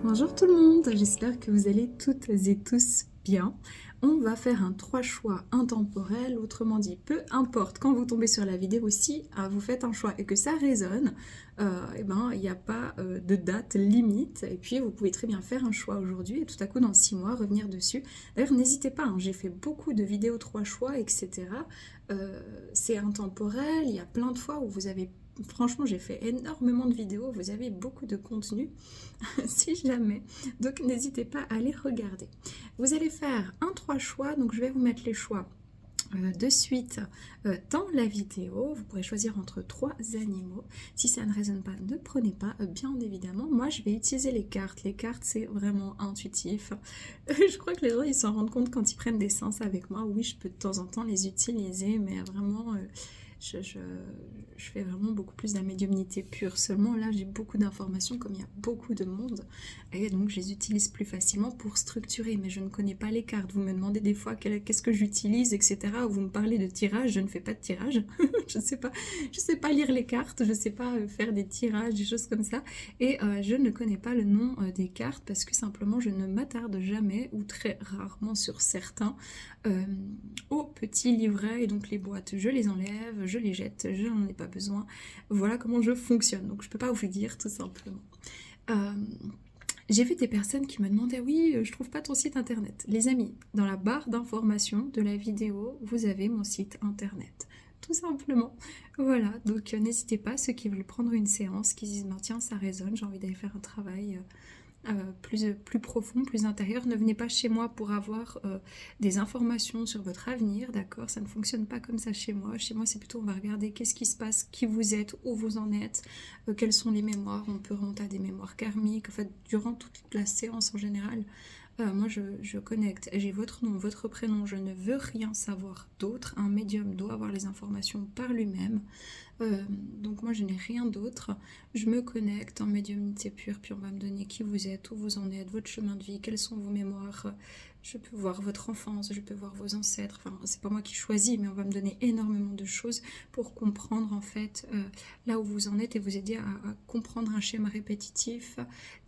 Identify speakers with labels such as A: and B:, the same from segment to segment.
A: Bonjour tout le monde, j'espère que vous allez toutes et tous bien. On va faire un 3 choix intemporel, autrement dit, peu importe quand vous tombez sur la vidéo, si vous faites un choix et que ça résonne, eh ben, il n'y a pas de date limite, et puis vous pouvez très bien faire un choix aujourd'hui et tout à coup dans 6 mois revenir dessus. D'ailleurs n'hésitez pas, hein, j'ai fait beaucoup de vidéos 3 choix, etc. C'est intemporel, il y a plein de fois où vous avez... Franchement, j'ai fait énormément de vidéos, vous avez beaucoup de contenu. Si jamais. Donc n'hésitez pas à les regarder. Vous allez faire un 3 choix, donc je vais vous mettre les choix de suite dans la vidéo. Vous pourrez choisir entre 3 animaux. Si ça ne résonne pas, ne prenez pas, bien évidemment. Moi, je vais utiliser les cartes. Les cartes, c'est vraiment intuitif. Je crois que les gens, ils s'en rendent compte quand ils prennent des séances avec moi. Oui, je peux de temps en temps les utiliser, mais vraiment... je fais vraiment beaucoup plus de la médiumnité pure. Seulement là, j'ai beaucoup d'informations comme il y a beaucoup de monde. Et donc, je les utilise plus facilement pour structurer. Mais je ne connais pas les cartes. Vous me demandez des fois qu'est-ce que j'utilise, etc. Ou vous me parlez de tirage. Je ne fais pas de tirage. Je sais pas lire les cartes. Je ne sais pas faire des tirages, des choses comme ça. Et je ne connais pas le nom des cartes parce que simplement, je ne m'attarde jamais ou très rarement sur certains au petit livret. Et donc, les boîtes, je les enlève, je les jette, je n'en ai pas besoin. Voilà comment je fonctionne. Donc je peux pas vous dire tout simplement. J'ai vu des personnes qui me demandaient oui, je trouve pas ton site internet. Les amis, dans la barre d'information de la vidéo, vous avez mon site internet. Tout simplement. Voilà, donc n'hésitez pas, ceux qui veulent prendre une séance, qui disent ben, tiens, ça résonne, j'ai envie d'aller faire un travail plus profond, plus intérieur. Ne venez pas chez moi pour avoir des informations sur votre avenir, d'accord? Ça ne fonctionne pas comme ça chez moi. Chez moi, c'est plutôt on va regarder qu'est-ce qui se passe, qui vous êtes, où vous en êtes, quelles sont les mémoires. On peut remonter à des mémoires karmiques. En fait, durant toute la séance en général, moi, je connecte. J'ai votre nom, votre prénom. Je ne veux rien savoir d'autre. Un médium doit avoir les informations par lui-même. Donc moi je n'ai rien d'autre, je me connecte en médiumnité pure, puis on va me donner qui vous êtes, où vous en êtes, votre chemin de vie, quelles sont vos mémoires, je peux voir votre enfance, je peux voir vos ancêtres, enfin c'est pas moi qui choisis, mais on va me donner énormément de choses pour comprendre en fait là où vous en êtes et vous aider à comprendre un schéma répétitif,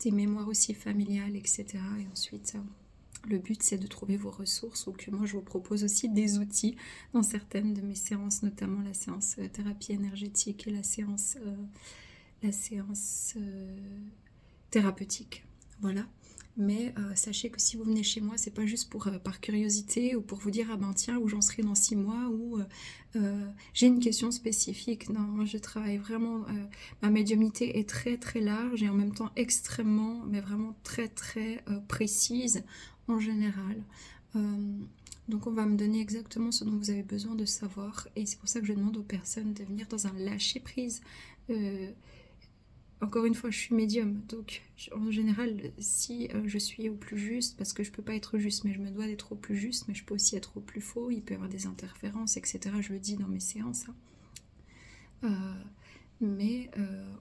A: des mémoires aussi familiales, etc. Et ensuite... le but, c'est de trouver vos ressources, ou que moi, je vous propose aussi des outils dans certaines de mes séances, notamment la séance thérapie énergétique et la séance thérapeutique. Voilà. Mais sachez que si vous venez chez moi, c'est pas juste pour par curiosité ou pour vous dire ah ben tiens où j'en serai dans 6 mois ou j'ai une question spécifique. Non, moi je travaille vraiment. Ma médiumnité est très très large et en même temps extrêmement, mais vraiment très très précise en général. Donc on va me donner exactement ce dont vous avez besoin de savoir et c'est pour ça que je demande aux personnes de venir dans un lâcher prise. Encore une fois, je suis médium, donc en général, si je suis au plus juste, parce que je peux pas être juste, mais je me dois d'être au plus juste, mais je peux aussi être au plus faux, il peut y avoir des interférences, etc. Je le dis dans mes séances. Mais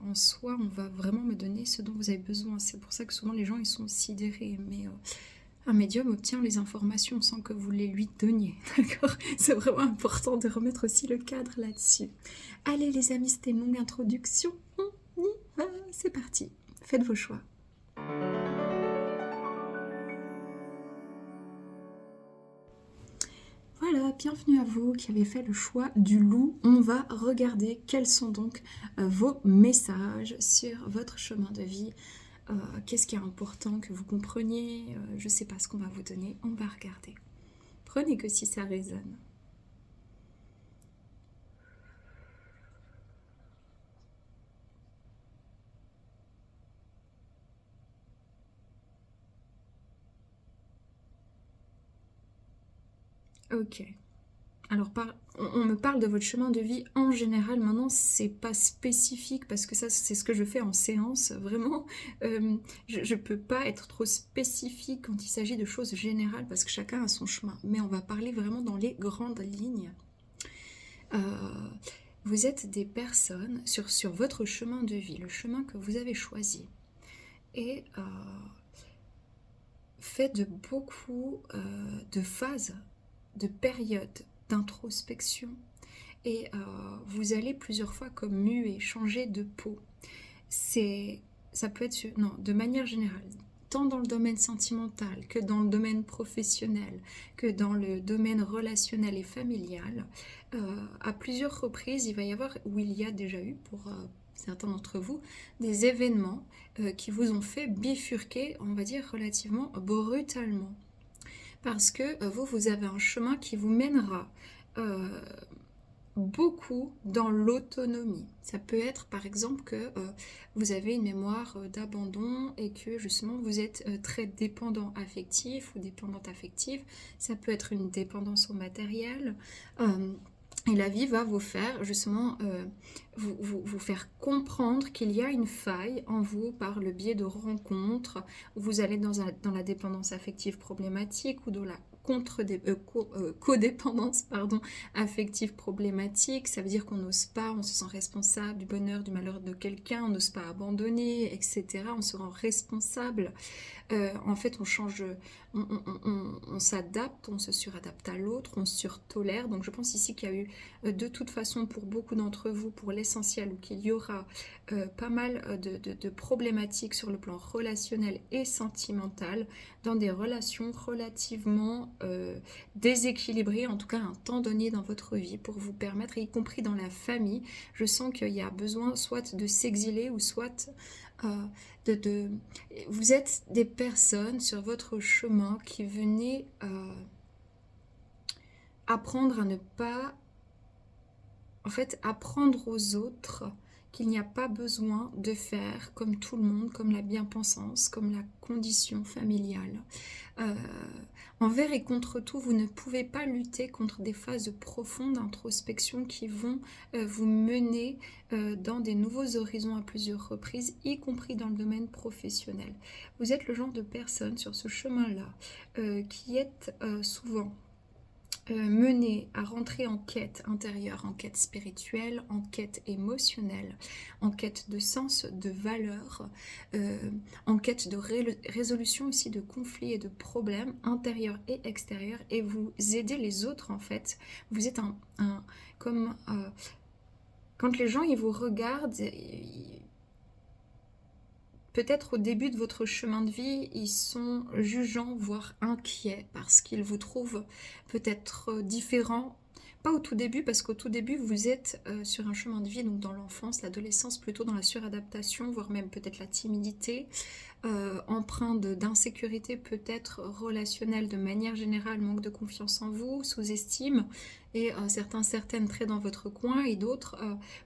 A: en soi, on va vraiment me donner ce dont vous avez besoin. C'est pour ça que souvent les gens ils sont sidérés, mais un médium obtient les informations sans que vous les lui donniez, d'accord? C'est vraiment important de remettre aussi le cadre là-dessus. Allez les amis, c'était une longue introduction. On y va, c'est parti. Faites vos choix. Voilà, bienvenue à vous qui avez fait le choix du loup. On va regarder quels sont donc vos messages sur votre chemin de vie. Qu'est-ce qui est important que vous compreniez, je ne sais pas ce qu'on va vous donner, on va regarder. Prenez que si ça résonne. Ok. Alors, on me parle de votre chemin de vie en général. Maintenant, c'est pas spécifique parce que ça, c'est ce que je fais en séance. Vraiment, je peux pas être trop spécifique quand il s'agit de choses générales parce que chacun a son chemin. Mais on va parler vraiment dans les grandes lignes. Vous êtes des personnes sur votre chemin de vie, le chemin que vous avez choisi, et fait de beaucoup de phases, de périodes d'introspection. Et vous allez plusieurs fois comme muer, changer de peau. Ça peut être... Non, de manière générale. tant dans le domaine sentimental que dans le domaine professionnel, que dans le domaine relationnel et familial. À plusieurs reprises, il va y avoir, ou il y a déjà eu pour certains d'entre vous, des événements qui vous ont fait bifurquer, on va dire, relativement brutalement. Parce que vous avez un chemin qui vous mènera beaucoup dans l'autonomie. Ça peut être par exemple que vous avez une mémoire d'abandon et que justement vous êtes très dépendant affectif ou dépendante affective. Ça peut être une dépendance au matériel. Et la vie va vous faire justement vous faire comprendre qu'il y a une faille en vous par le biais de rencontres où vous allez dans la dépendance affective problématique ou dans la codépendance affective problématique. Ça veut dire qu'on n'ose pas, on se sent responsable du bonheur, du malheur de quelqu'un, on n'ose pas abandonner, etc. On se rend responsable. En fait, on change, on s'adapte, on se suradapte à l'autre, on surtolère. Donc je pense ici qu'il y a eu de toute façon pour beaucoup d'entre vous, pour l'essentiel, ou qu'il y aura pas mal de problématiques sur le plan relationnel et sentimental, dans des relations relativement déséquilibrées, en tout cas à un temps donné dans votre vie, pour vous permettre, y compris dans la famille, je sens qu'il y a besoin soit de s'exiler ou soit vous êtes des personnes sur votre chemin qui venaient apprendre à ne pas, en fait, apprendre aux autres qu'il n'y a pas besoin de faire comme tout le monde, comme la bien-pensance, comme la condition familiale. Envers et contre tout, vous ne pouvez pas lutter contre des phases de profonde introspection qui vont vous mener dans des nouveaux horizons à plusieurs reprises, y compris dans le domaine professionnel. Vous êtes le genre de personne sur ce chemin-là qui est souvent menée à rentrer en quête intérieure, en quête spirituelle, en quête émotionnelle, en quête de sens, de valeur, en quête de résolution aussi de conflits et de problèmes intérieurs et extérieurs, et vous aidez les autres en fait. Vous êtes comme quand les gens ils vous regardent, peut-être au début de votre chemin de vie, ils sont jugeants, voire inquiets, parce qu'ils vous trouvent peut-être différents. Pas au tout début, parce qu'au tout début, vous êtes sur un chemin de vie, donc dans l'enfance, l'adolescence, plutôt dans la suradaptation, voire même peut-être la timidité, empreint d'insécurité peut-être relationnelle de manière générale, manque de confiance en vous, sous-estime, et certaines traits dans votre coin, et d'autres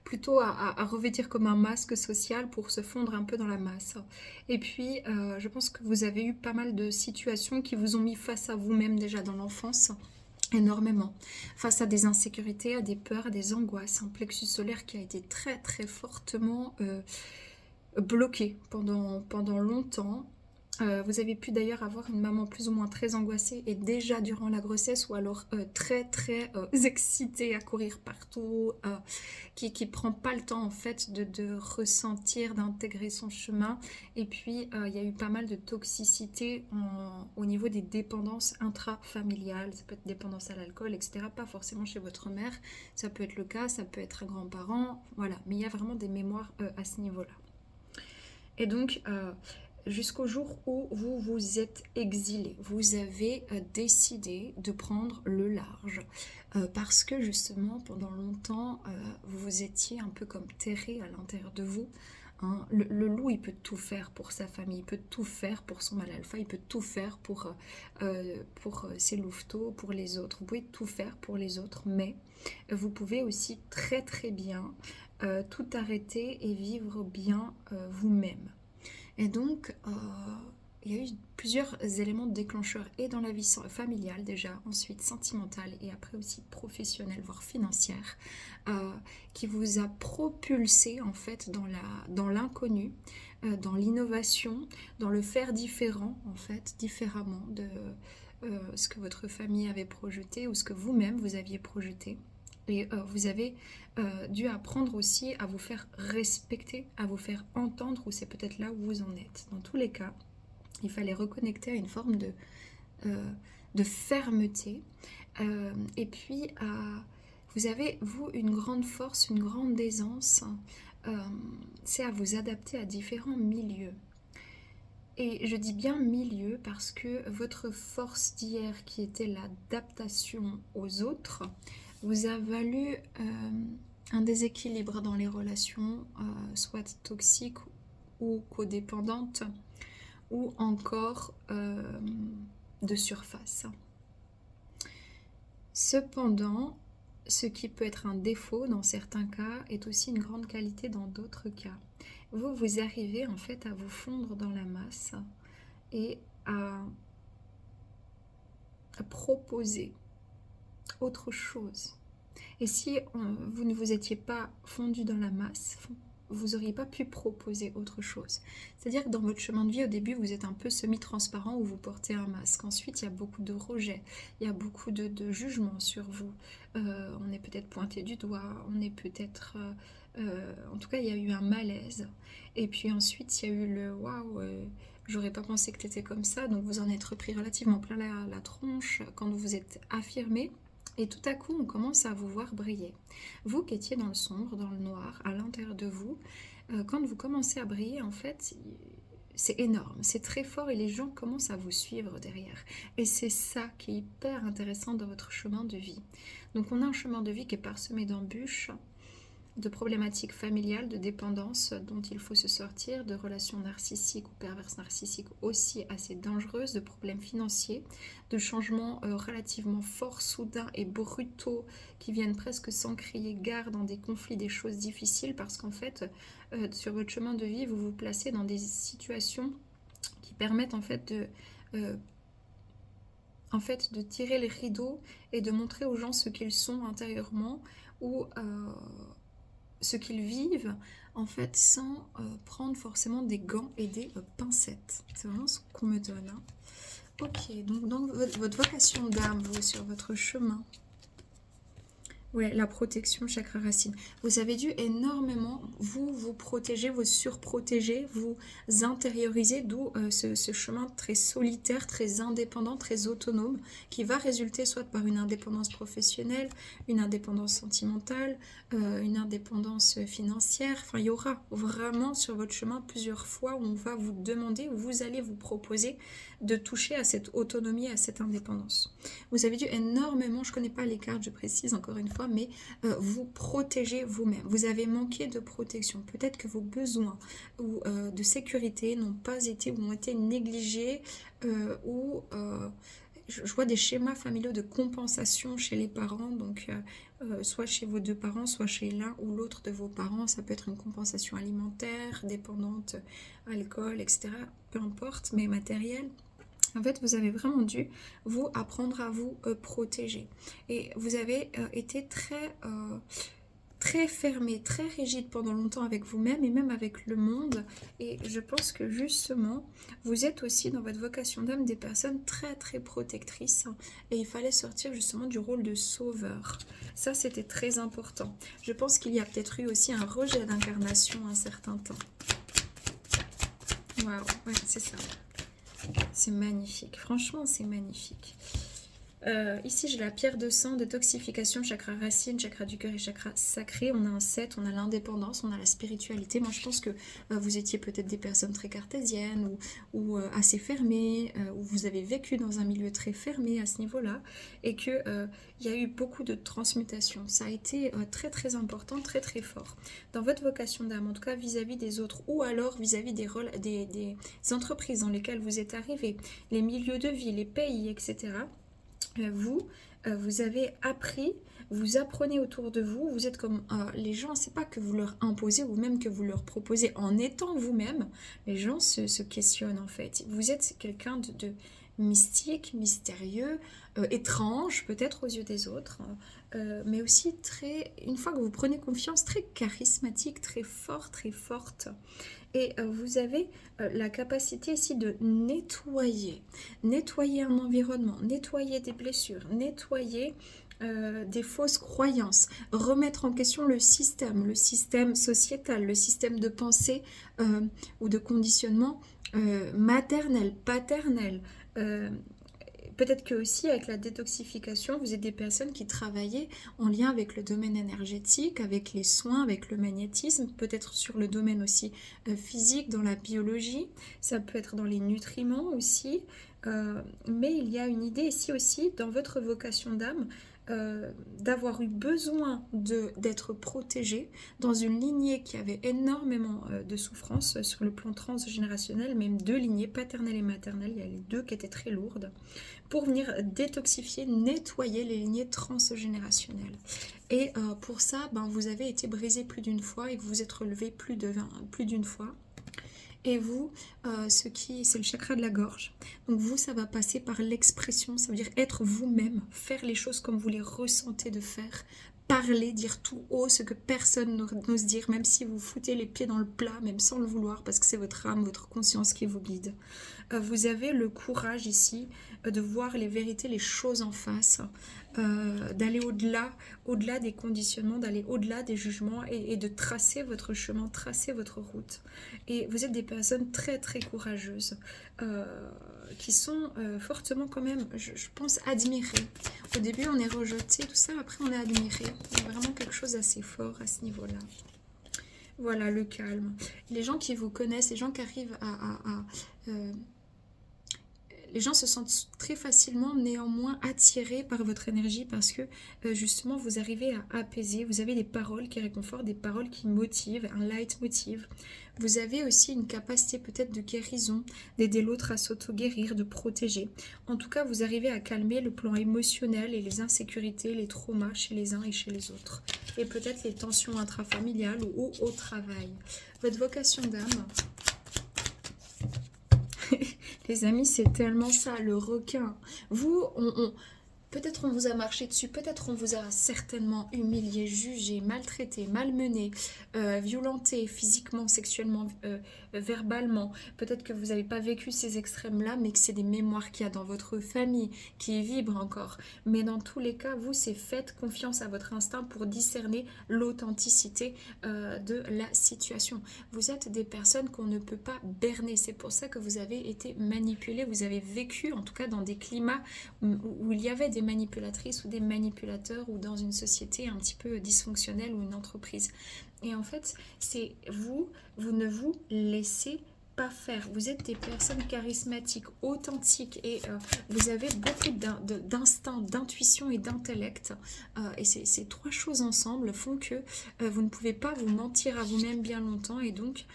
A: plutôt à revêtir comme un masque social pour se fondre un peu dans la masse. Et puis, je pense que vous avez eu pas mal de situations qui vous ont mis face à vous-même déjà dans l'enfance, énormément, face à des insécurités, à des peurs, à des angoisses, un plexus solaire qui a été très très fortement bloqué pendant longtemps. Vous avez pu d'ailleurs avoir une maman plus ou moins très angoissée et déjà durant la grossesse, ou alors très très excitée à courir partout, qui prend pas le temps en fait de ressentir, d'intégrer son chemin. Et puis il y a eu pas mal de toxicité au niveau des dépendances intrafamiliales. Ça peut être dépendance à l'alcool, etc. Pas forcément chez votre mère, ça peut être le cas, ça peut être un grand-parent, voilà. Mais il y a vraiment des mémoires à ce niveau-là. Et donc, jusqu'au jour où vous vous êtes exilé, vous avez décidé de prendre le large. Parce que justement, pendant longtemps, vous étiez un peu comme terré à l'intérieur de vous. Hein. Le loup, il peut tout faire pour sa famille, il peut tout faire pour son mâle alpha, il peut tout faire pour ses louveteaux, pour les autres. Vous pouvez tout faire pour les autres, mais vous pouvez aussi très très bien tout arrêter et vivre bien vous-même. Et donc, il y a eu plusieurs éléments déclencheurs, et dans la vie familiale déjà, ensuite sentimentale, et après aussi professionnelle, voire financière, qui vous a propulsé en fait dans l'inconnu, dans l'innovation, dans le faire différent, en fait, différemment de ce que votre famille avait projeté ou ce que vous-même vous aviez projeté. Et vous avez dû apprendre aussi à vous faire respecter, à vous faire entendre, ou c'est peut-être là où vous en êtes. Dans tous les cas, il fallait reconnecter à une forme de fermeté. Et puis, vous avez, vous, une grande force, une grande aisance, c'est à vous adapter à différents milieux. Et je dis bien milieu parce que votre force d'hier qui était l'adaptation aux autres vous a valu un déséquilibre dans les relations, soit toxiques ou codépendantes, ou encore de surface. Cependant, ce qui peut être un défaut dans certains cas est aussi une grande qualité dans d'autres cas. Vous arrivez en fait à vous fondre dans la masse et à proposer autre chose. Et si vous ne vous étiez pas fondu dans la masse, vous n'auriez pas pu proposer autre chose. C'est-à-dire que dans votre chemin de vie, au début, vous êtes un peu semi-transparent où vous portez un masque. Ensuite, il y a beaucoup de rejet, il y a beaucoup de jugement sur vous. On est peut-être pointé du doigt, on est peut-être... en tout cas, il y a eu un malaise. Et puis ensuite, il y a eu le « waouh, j'aurais pas pensé que tu étais comme ça ». Donc vous en êtes repris relativement plein la tronche quand vous vous êtes affirmé. Et tout à coup, on commence à vous voir briller. Vous qui étiez dans le sombre, dans le noir, à l'intérieur de vous, quand vous commencez à briller, en fait, c'est énorme, c'est très fort et les gens commencent à vous suivre derrière. Et c'est ça qui est hyper intéressant dans votre chemin de vie. Donc on a un chemin de vie qui est parsemé d'embûches, de problématiques familiales, de dépendance dont il faut se sortir, de relations narcissiques ou perverses narcissiques aussi assez dangereuses, de problèmes financiers, de changements relativement forts, soudains et brutaux qui viennent presque sans crier gare dans des conflits, des choses difficiles parce qu'en fait, sur votre chemin de vie, vous vous placez dans des situations qui permettent en fait de tirer les rideaux et de montrer aux gens ce qu'ils sont intérieurement ou ce qu'ils vivent en fait sans prendre forcément des gants et des pincettes. C'est vraiment ce qu'on me donne. Hein. Ok, donc dans votre vocation d'âme, vous, sur votre chemin. Ouais, la protection, chakra racine. Vous avez dû énormément vous protéger, vous surprotéger, vous intérioriser, d'où ce chemin très solitaire, très indépendant, très autonome, qui va résulter soit par une indépendance professionnelle, une indépendance sentimentale, une indépendance financière. Enfin, il y aura vraiment sur votre chemin plusieurs fois où on va vous demander, où vous allez vous proposer de toucher à cette autonomie, à cette indépendance. Vous avez dû énormément, je ne connais pas les cartes, je précise encore une fois, mais vous protégez vous-même. Vous avez manqué de protection. Peut-être que vos besoins ou de sécurité n'ont pas été ou ont été négligés ou je vois des schémas familiaux de compensation chez les parents, donc soit chez vos deux parents, soit chez l'un ou l'autre de vos parents. Ça peut être une compensation alimentaire, dépendante, alcool, etc. Peu importe, mais matérielle. En fait, vous avez vraiment dû vous apprendre à vous protéger. Et vous avez été très fermé, très rigide pendant longtemps avec vous-même et même avec le monde. Et je pense que justement, vous êtes aussi dans votre vocation d'âme des personnes très protectrices. Et il fallait sortir justement du rôle de sauveur. Ça, c'était très important. Je pense qu'il y a peut-être eu aussi un rejet d'incarnation un certain temps. Waouh, ouais, c'est ça. C'est magnifique, franchement c'est magnifique. Ici j'ai la pierre de sang, détoxification, chakra racine, chakra du cœur et chakra sacré. On a un 7, on a l'indépendance, on a la spiritualité. Moi je pense que vous étiez peut-être des personnes très cartésiennes ou assez fermées, ou vous avez vécu dans un milieu très fermé à ce niveau-là, et qu'il y a eu beaucoup de transmutation. Ça a été très important, très fort. Dans votre vocation d'âme, en tout cas vis-à-vis des autres, ou alors vis-à-vis des entreprises dans lesquelles vous êtes arrivés, les milieux de vie, les pays, etc., vous avez appris, vous apprenez autour de vous, vous êtes comme les gens, c'est pas que vous leur imposez ou même que vous leur proposez en étant vous-même, les gens se questionnent en fait. Vous êtes quelqu'un de mystique, mystérieux, étrange peut-être aux yeux des autres, mais aussi une fois que vous prenez confiance, très charismatique, très fort, très forte. Et vous avez la capacité ici de nettoyer un environnement, nettoyer des blessures, nettoyer des fausses croyances, remettre en question le système sociétal, le système de pensée ou de conditionnement maternel, paternel, Peut-être que aussi avec la détoxification, vous êtes des personnes qui travaillaient en lien avec le domaine énergétique, avec les soins, avec le magnétisme, peut-être sur le domaine aussi physique, dans la biologie, ça peut être dans les nutriments aussi. Mais il y a une idée ici aussi dans votre vocation d'âme d'avoir eu besoin d'être protégé dans une lignée qui avait énormément de souffrance sur le plan transgénérationnel, même deux lignées, paternelle et maternelle, il y a les deux qui étaient très lourdes, pour venir détoxifier, nettoyer les lignées transgénérationnelles. Et pour ça, vous avez été brisé plus d'une fois et que vous vous êtes relevé plus d'une fois. Et vous, c'est le chakra de la gorge. Donc vous, ça va passer par l'expression, ça veut dire être vous-même, faire les choses comme vous les ressentez de faire, parler, dire tout haut ce que personne n'ose dire, même si vous foutez les pieds dans le plat, même sans le vouloir, parce que c'est votre âme, votre conscience qui vous guide. Vous avez le courage ici de voir les vérités, les choses en face, d'aller au-delà des conditionnements, d'aller au-delà des jugements et de tracer votre chemin, tracer votre route. Et vous êtes des personnes très très courageuses qui sont fortement quand même, je pense, admirées. Au début on est rejeté, tout ça, après on est admiré. Il y a vraiment quelque chose d'assez fort à ce niveau-là. Voilà, le calme. Les gens qui vous connaissent, les gens qui arrivent les gens se sentent très facilement néanmoins attirés par votre énergie parce que justement vous arrivez à apaiser, vous avez des paroles qui réconfortent, des paroles qui motivent, un leitmotiv. Vous avez aussi une capacité peut-être de guérison, d'aider l'autre à s'auto-guérir, de protéger. En tout cas, vous arrivez à calmer le plan émotionnel et les insécurités, les traumas chez les uns et chez les autres. Et peut-être les tensions intrafamiliales ou au travail. Votre vocation d'âme... Les amis, c'est tellement ça, le requin. Vous, peut-être on vous a marché dessus, peut-être on vous a certainement humilié, jugé, maltraité, malmené, violenté physiquement, sexuellement, verbalement. Peut-être que vous n'avez pas vécu ces extrêmes-là, mais que c'est des mémoires qu'il y a dans votre famille, qui vibrent encore. Mais dans tous les cas, vous, c'est faites confiance à votre instinct pour discerner l'authenticité de la situation. Vous êtes des personnes qu'on ne peut pas berner. C'est pour ça que vous avez été manipulés, vous avez vécu, en tout cas dans des climats où il y avait des manipulatrices ou des manipulateurs ou dans une société un petit peu dysfonctionnelle ou une entreprise. Et en fait, c'est vous ne vous laissez pas faire. Vous êtes des personnes charismatiques, authentiques et vous avez beaucoup d'instinct, d'intuition et d'intellect. Et ces trois choses ensemble font que vous ne pouvez pas vous mentir à vous-même bien longtemps et donc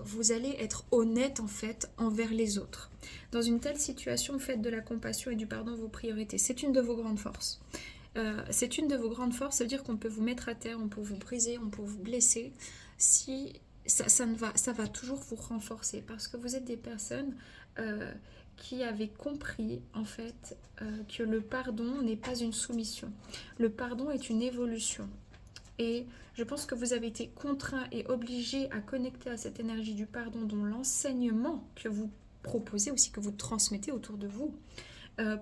A: vous allez être honnête en fait envers les autres. Dans une telle situation, faites de la compassion et du pardon vos priorités. C'est une de vos grandes forces. C'est une de vos grandes forces, ça veut dire qu'on peut vous mettre à terre, on peut vous briser, on peut vous blesser. Si ça va toujours vous renforcer parce que vous êtes des personnes qui avaient compris en fait que le pardon n'est pas une soumission. Le pardon est une évolution. Et je pense que vous avez été contraint et obligé à connecter à cette énergie du pardon dont l'enseignement que vous proposez aussi, que vous transmettez autour de vous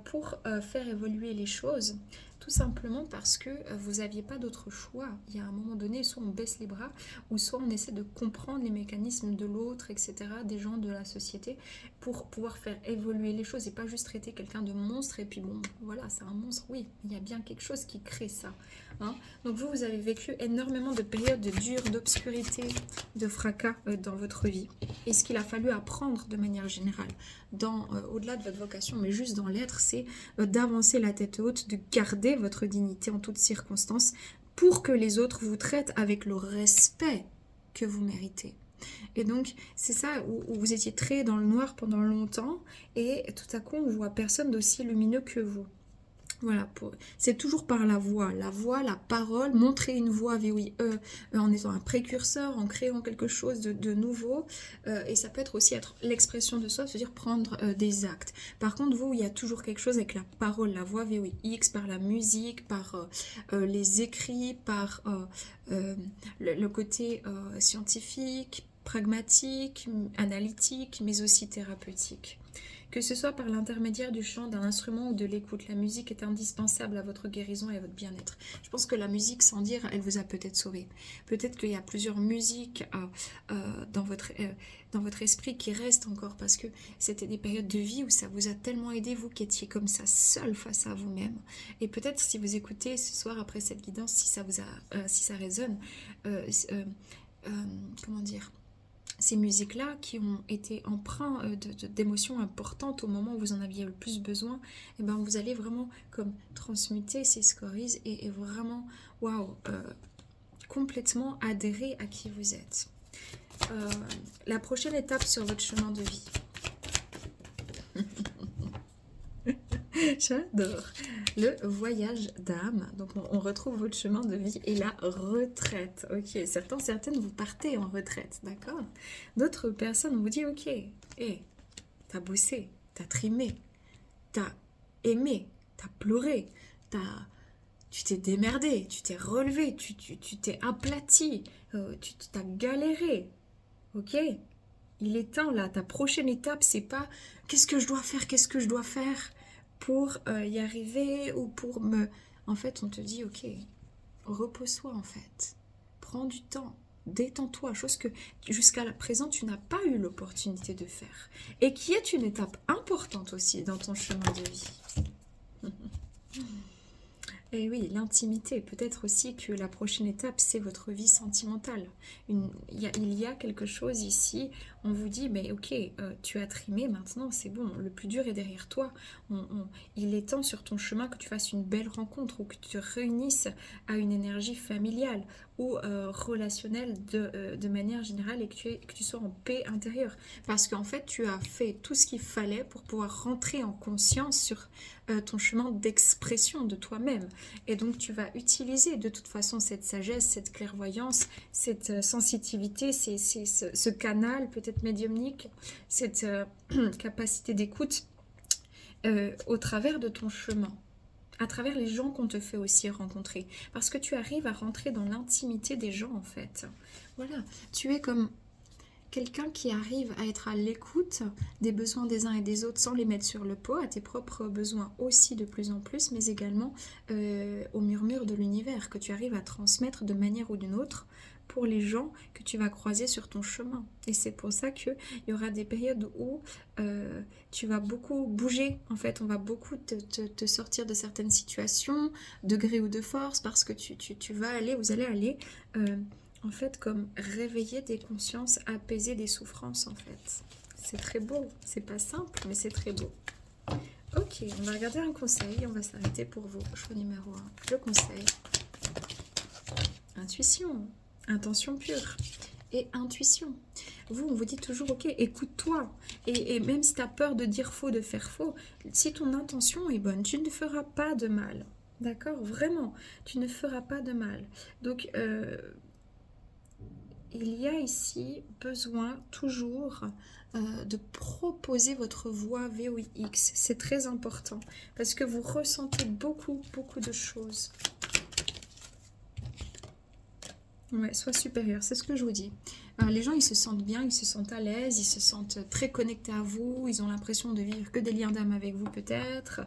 A: pour faire évoluer les choses. Tout simplement parce que vous n'aviez pas d'autre choix. Il y a un moment donné, soit on baisse les bras, ou soit on essaie de comprendre les mécanismes de l'autre, etc., des gens de la société, pour pouvoir faire évoluer les choses et pas juste traiter quelqu'un de monstre, et puis bon, voilà, c'est un monstre, oui, il y a bien quelque chose qui crée ça. Hein. Donc vous avez vécu énormément de périodes dures, d'obscurité, de fracas dans votre vie. Et ce qu'il a fallu apprendre de manière générale, au-delà de votre vocation, mais juste dans l'être, c'est d'avancer la tête haute, de garder votre dignité en toutes circonstances pour que les autres vous traitent avec le respect que vous méritez. Et donc, c'est ça où vous étiez très dans le noir pendant longtemps et tout à coup, on voit personne d'aussi lumineux que vous. Voilà, c'est toujours par la voix, la parole, montrer une voix VOIE en étant un précurseur, en créant quelque chose de nouveau. Et ça peut être aussi être l'expression de soi, c'est-à-dire prendre des actes. Par contre, vous, il y a toujours quelque chose avec la parole, la voix VOIX, par la musique, par les écrits, par le côté scientifique, pragmatique, analytique, mais aussi thérapeutique. que ce soit par l'intermédiaire du chant, d'un instrument ou de l'écoute. La musique est indispensable à votre guérison et à votre bien-être. Je pense que la musique, sans dire, elle vous a peut-être sauvé. Peut-être qu'il y a plusieurs musiques dans votre esprit qui restent encore parce que c'était des périodes de vie où ça vous a tellement aidé, vous qui étiez comme ça, seul face à vous-même. Et peut-être si vous écoutez ce soir après cette guidance, si ça résonne, comment dire, ces musiques-là qui ont été empreintes d'émotions importantes au moment où vous en aviez le plus besoin, et ben vous allez vraiment comme transmuter ces scories et vraiment, waouh, complètement adhérer à qui vous êtes. La prochaine étape sur votre chemin de vie. J'adore. Le voyage d'âme. Donc, on retrouve votre chemin de vie et la retraite. Ok, certaines, vous partez en retraite, d'accord? D'autres personnes, on vous dit, ok, t'as bossé, t'as trimé, t'as aimé, t'as pleuré, tu t'es démerdé, tu t'es relevé, tu t'es aplati, tu t'as galéré, ok? Il est temps, là, ta prochaine étape, c'est pas qu'est-ce que je dois faire pour y arriver ou pour me... En fait, on te dit, ok, repose-toi en fait. Prends du temps, détends-toi, chose que jusqu'à présent, tu n'as pas eu l'opportunité de faire. Et qui est une étape importante aussi dans ton chemin de vie. Et oui, l'intimité. Peut-être aussi que la prochaine étape, c'est votre vie sentimentale. Il y a quelque chose ici, on vous dit, mais ok, tu as trimé, maintenant c'est bon, le plus dur est derrière toi. Il est temps sur ton chemin que tu fasses une belle rencontre ou que tu te réunisses à une énergie familiale ou relationnelle de manière générale et que tu sois en paix intérieure. Parce qu'en fait, tu as fait tout ce qu'il fallait pour pouvoir rentrer en conscience sur ton chemin d'expression de toi-même. Et donc, tu vas utiliser de toute façon cette sagesse, cette clairvoyance, cette sensitivité, ce canal peut-être médiumnique, cette capacité d'écoute au travers de ton chemin, à travers les gens qu'on te fait aussi rencontrer. Parce que tu arrives à rentrer dans l'intimité des gens, en fait. Voilà, tu es comme quelqu'un qui arrive à être à l'écoute des besoins des uns et des autres sans les mettre sur le pot, à tes propres besoins aussi de plus en plus, mais également au murmure de l'univers que tu arrives à transmettre de manière ou d'une autre pour les gens que tu vas croiser sur ton chemin. Et c'est pour ça qu'il y aura des périodes où tu vas beaucoup bouger. En fait, on va beaucoup te sortir de certaines situations, de gré ou de force, parce que vous allez aller... en fait, comme réveiller des consciences, apaiser des souffrances, en fait. C'est très beau. C'est pas simple, mais c'est très beau. Ok, on va regarder un conseil. On va s'arrêter pour vous. Choix numéro 1. Le conseil. Intuition. Intention pure. Et intuition. Vous, on vous dit toujours, ok, écoute-toi. Et même si tu as peur de dire faux, de faire faux, si ton intention est bonne, tu ne feras pas de mal. D'accord? Vraiment, tu ne feras pas de mal. Donc... il y a ici besoin toujours de proposer votre voix VOIX. C'est très important parce que vous ressentez beaucoup de choses. Ouais, sois supérieur, c'est ce que je vous dis. Les gens, ils se sentent bien, ils se sentent à l'aise, ils se sentent très connectés à vous, ils ont l'impression de vivre que des liens d'âme avec vous peut-être,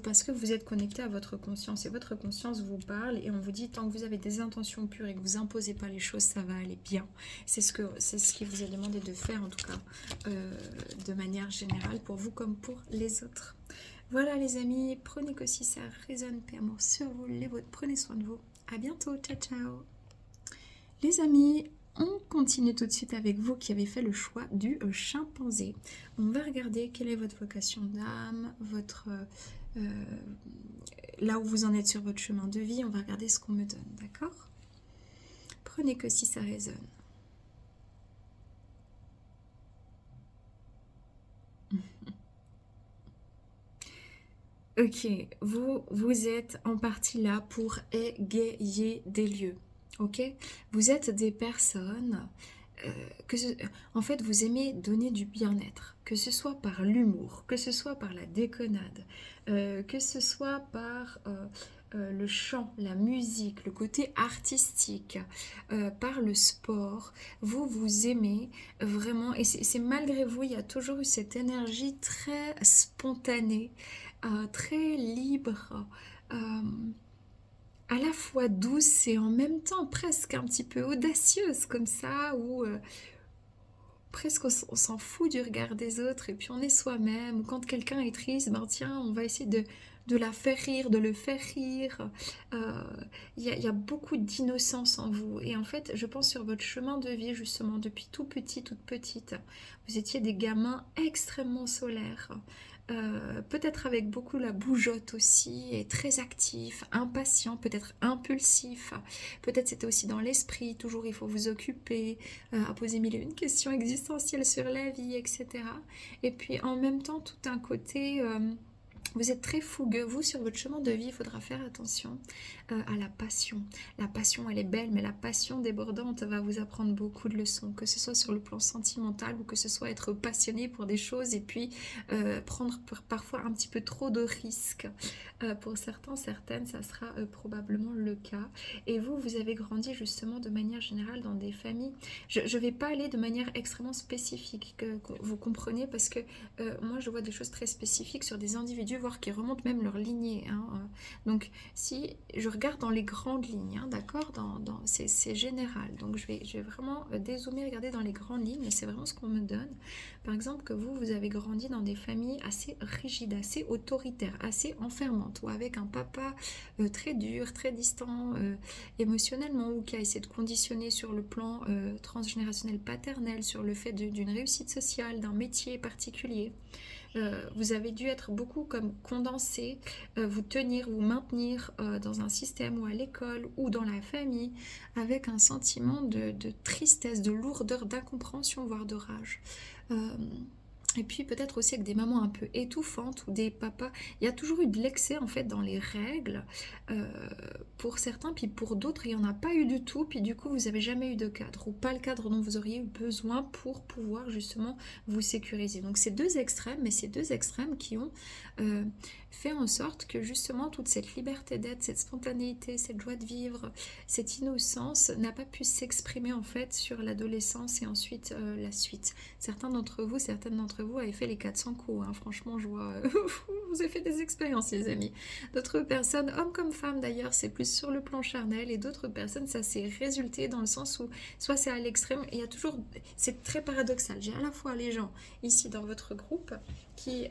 A: parce que vous êtes connecté à votre conscience et votre conscience vous parle et on vous dit tant que vous avez des intentions pures et que vous imposez pas les choses, ça va aller bien. C'est ce qui vous est demandé de faire en tout cas, de manière générale pour vous comme pour les autres. Voilà les amis, prenez que si ça résonne, paix amour sur vous, les vôtres, prenez soin de vous. À bientôt, ciao ciao. Les amis, on continue tout de suite avec vous qui avez fait le choix du chimpanzé. On va regarder quelle est votre vocation d'âme, là où vous en êtes sur votre chemin de vie. On va regarder ce qu'on me donne, d'accord? Prenez que si ça résonne. Ok, vous êtes en partie là pour égayer des lieux. Ok, vous êtes des personnes en fait vous aimez donner du bien-être, que ce soit par l'humour, que ce soit par la déconnade, que ce soit par le chant, la musique, le côté artistique, par le sport, vous aimez vraiment, et c'est malgré vous, il y a toujours eu cette énergie très spontanée, très libre, euh, à la fois douce et en même temps presque un petit peu audacieuse comme ça, où presque on s'en fout du regard des autres et puis on est soi-même. Ou quand quelqu'un est triste, ben tiens, on va essayer de la faire rire, de le faire rire. Euh, y a beaucoup d'innocence en vous. Et en fait, je pense sur votre chemin de vie, justement, depuis tout petit, toute petite, vous étiez des gamins extrêmement solaires. Peut-être avec beaucoup la bougeotte aussi, et très actif, impatient, peut-être impulsif. Peut-être c'était aussi dans l'esprit, toujours il faut vous occuper, à poser mille et une questions existentielles sur la vie, etc. Et puis en même temps, tout un côté, vous êtes très fougueux. Vous, sur votre chemin de vie, il faudra faire attention à la passion. La passion, elle est belle, mais la passion débordante va vous apprendre beaucoup de leçons, que ce soit sur le plan sentimental ou que ce soit être passionné pour des choses et puis prendre parfois un petit peu trop de risques. Pour certains, certaines, ça sera probablement le cas. Et vous, vous avez grandi justement de manière générale dans des familles. Je ne vais pas aller de manière extrêmement spécifique, que vous comprenez, parce que moi, je vois des choses très spécifiques sur des individus, voire qui remontent même leur lignée. Hein. Donc, si je regarde dans les grandes lignes, hein, d'accord, c'est général. Donc, je vais vraiment dézoomer, regarder dans les grandes lignes, mais c'est vraiment ce qu'on me donne. Par exemple, que vous avez grandi dans des familles assez rigides, assez autoritaires, assez enfermantes, ou avec un papa très dur, très distant émotionnellement, ou qui a essayé de conditionner sur le plan transgénérationnel paternel, sur le fait d'une réussite sociale, d'un métier particulier. Vous avez dû être beaucoup comme condensé, vous tenir, vous maintenir dans un système ou à l'école ou dans la famille avec un sentiment de tristesse, de lourdeur, d'incompréhension, voire de rage. Euh, et puis peut-être aussi avec des mamans un peu étouffantes ou des papas. Il y a toujours eu de l'excès en fait dans les règles euh, pour certains, puis pour d'autres il n'y en a pas eu du tout, puis du coup vous n'avez jamais eu de cadre ou pas le cadre dont vous auriez eu besoin pour pouvoir justement vous sécuriser. Donc c'est deux extrêmes, mais c'est deux extrêmes qui ont fait en sorte que justement toute cette liberté d'être, cette spontanéité, cette joie de vivre, cette innocence n'a pas pu s'exprimer en fait sur l'adolescence et ensuite la suite. Certaines d'entre vous avez fait les 400 coups, hein. Franchement, je vois, vous avez fait des expériences, les amis. D'autres personnes, hommes comme femmes d'ailleurs, c'est plus sur le plan charnel, et d'autres personnes, ça s'est résulté dans le sens où, soit c'est à l'extrême, il y a toujours, c'est très paradoxal. J'ai à la fois les gens ici dans votre groupe qui,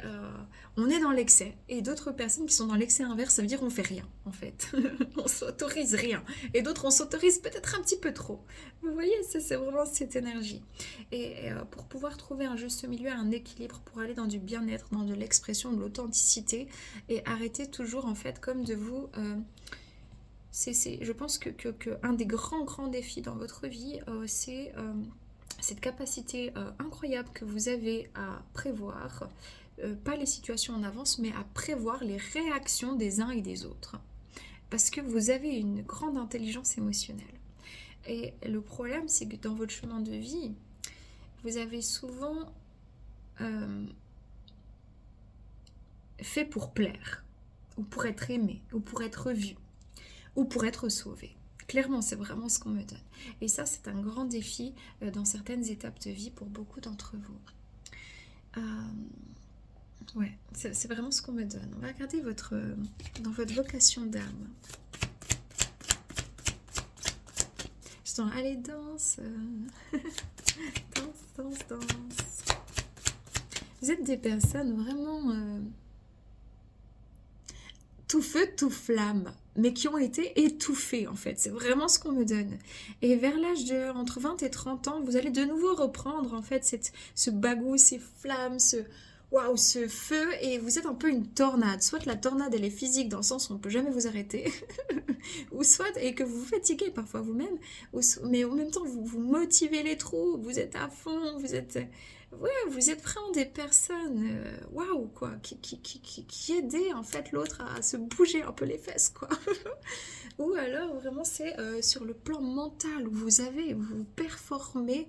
A: on est dans l'excès, et d'autres personnes qui sont dans l'excès inverse, ça veut dire on fait rien, en fait. On s'autorise rien. Et d'autres, on s'autorise peut-être un petit peu trop. Vous voyez, c'est vraiment cette énergie. Et pour pouvoir trouver un juste milieu, un équilibre, pour aller dans du bien-être, dans de l'expression, de l'authenticité, et arrêter toujours, en fait, comme de vous... je pense que un des grands défis dans votre vie, c'est cette capacité incroyable que vous avez à prévoir, pas les situations en avance, mais à prévoir les réactions des uns et des autres. Parce que vous avez une grande intelligence émotionnelle. Et le problème, c'est que dans votre chemin de vie, vous avez souvent fait pour plaire, ou pour être aimé, ou pour être vu, ou pour être sauvé. Clairement, c'est vraiment ce qu'on me donne. Et ça, c'est un grand défi dans certaines étapes de vie pour beaucoup d'entre vous. Ouais, c'est vraiment ce qu'on me donne. On va regarder dans votre vocation d'âme. Je sens, allez, danse. Danse. Vous êtes des personnes vraiment tout feu, tout flamme, mais qui ont été étouffées en fait. C'est vraiment ce qu'on me donne. Et vers l'âge de entre 20 et 30 ans, vous allez de nouveau reprendre en fait ce bagou, ces flammes, waouh, ce feu, et vous êtes un peu une tornade. Soit la tornade elle est physique dans le sens où on ne peut jamais vous arrêter, ou soit, et que vous vous fatiguez parfois vous-même, mais en même temps vous motivez les troupes, vous êtes à fond, vous êtes vraiment des personnes, waouh, quoi, qui aidaient en fait l'autre à se bouger un peu les fesses, quoi. Ou alors vraiment c'est sur le plan mental où vous performez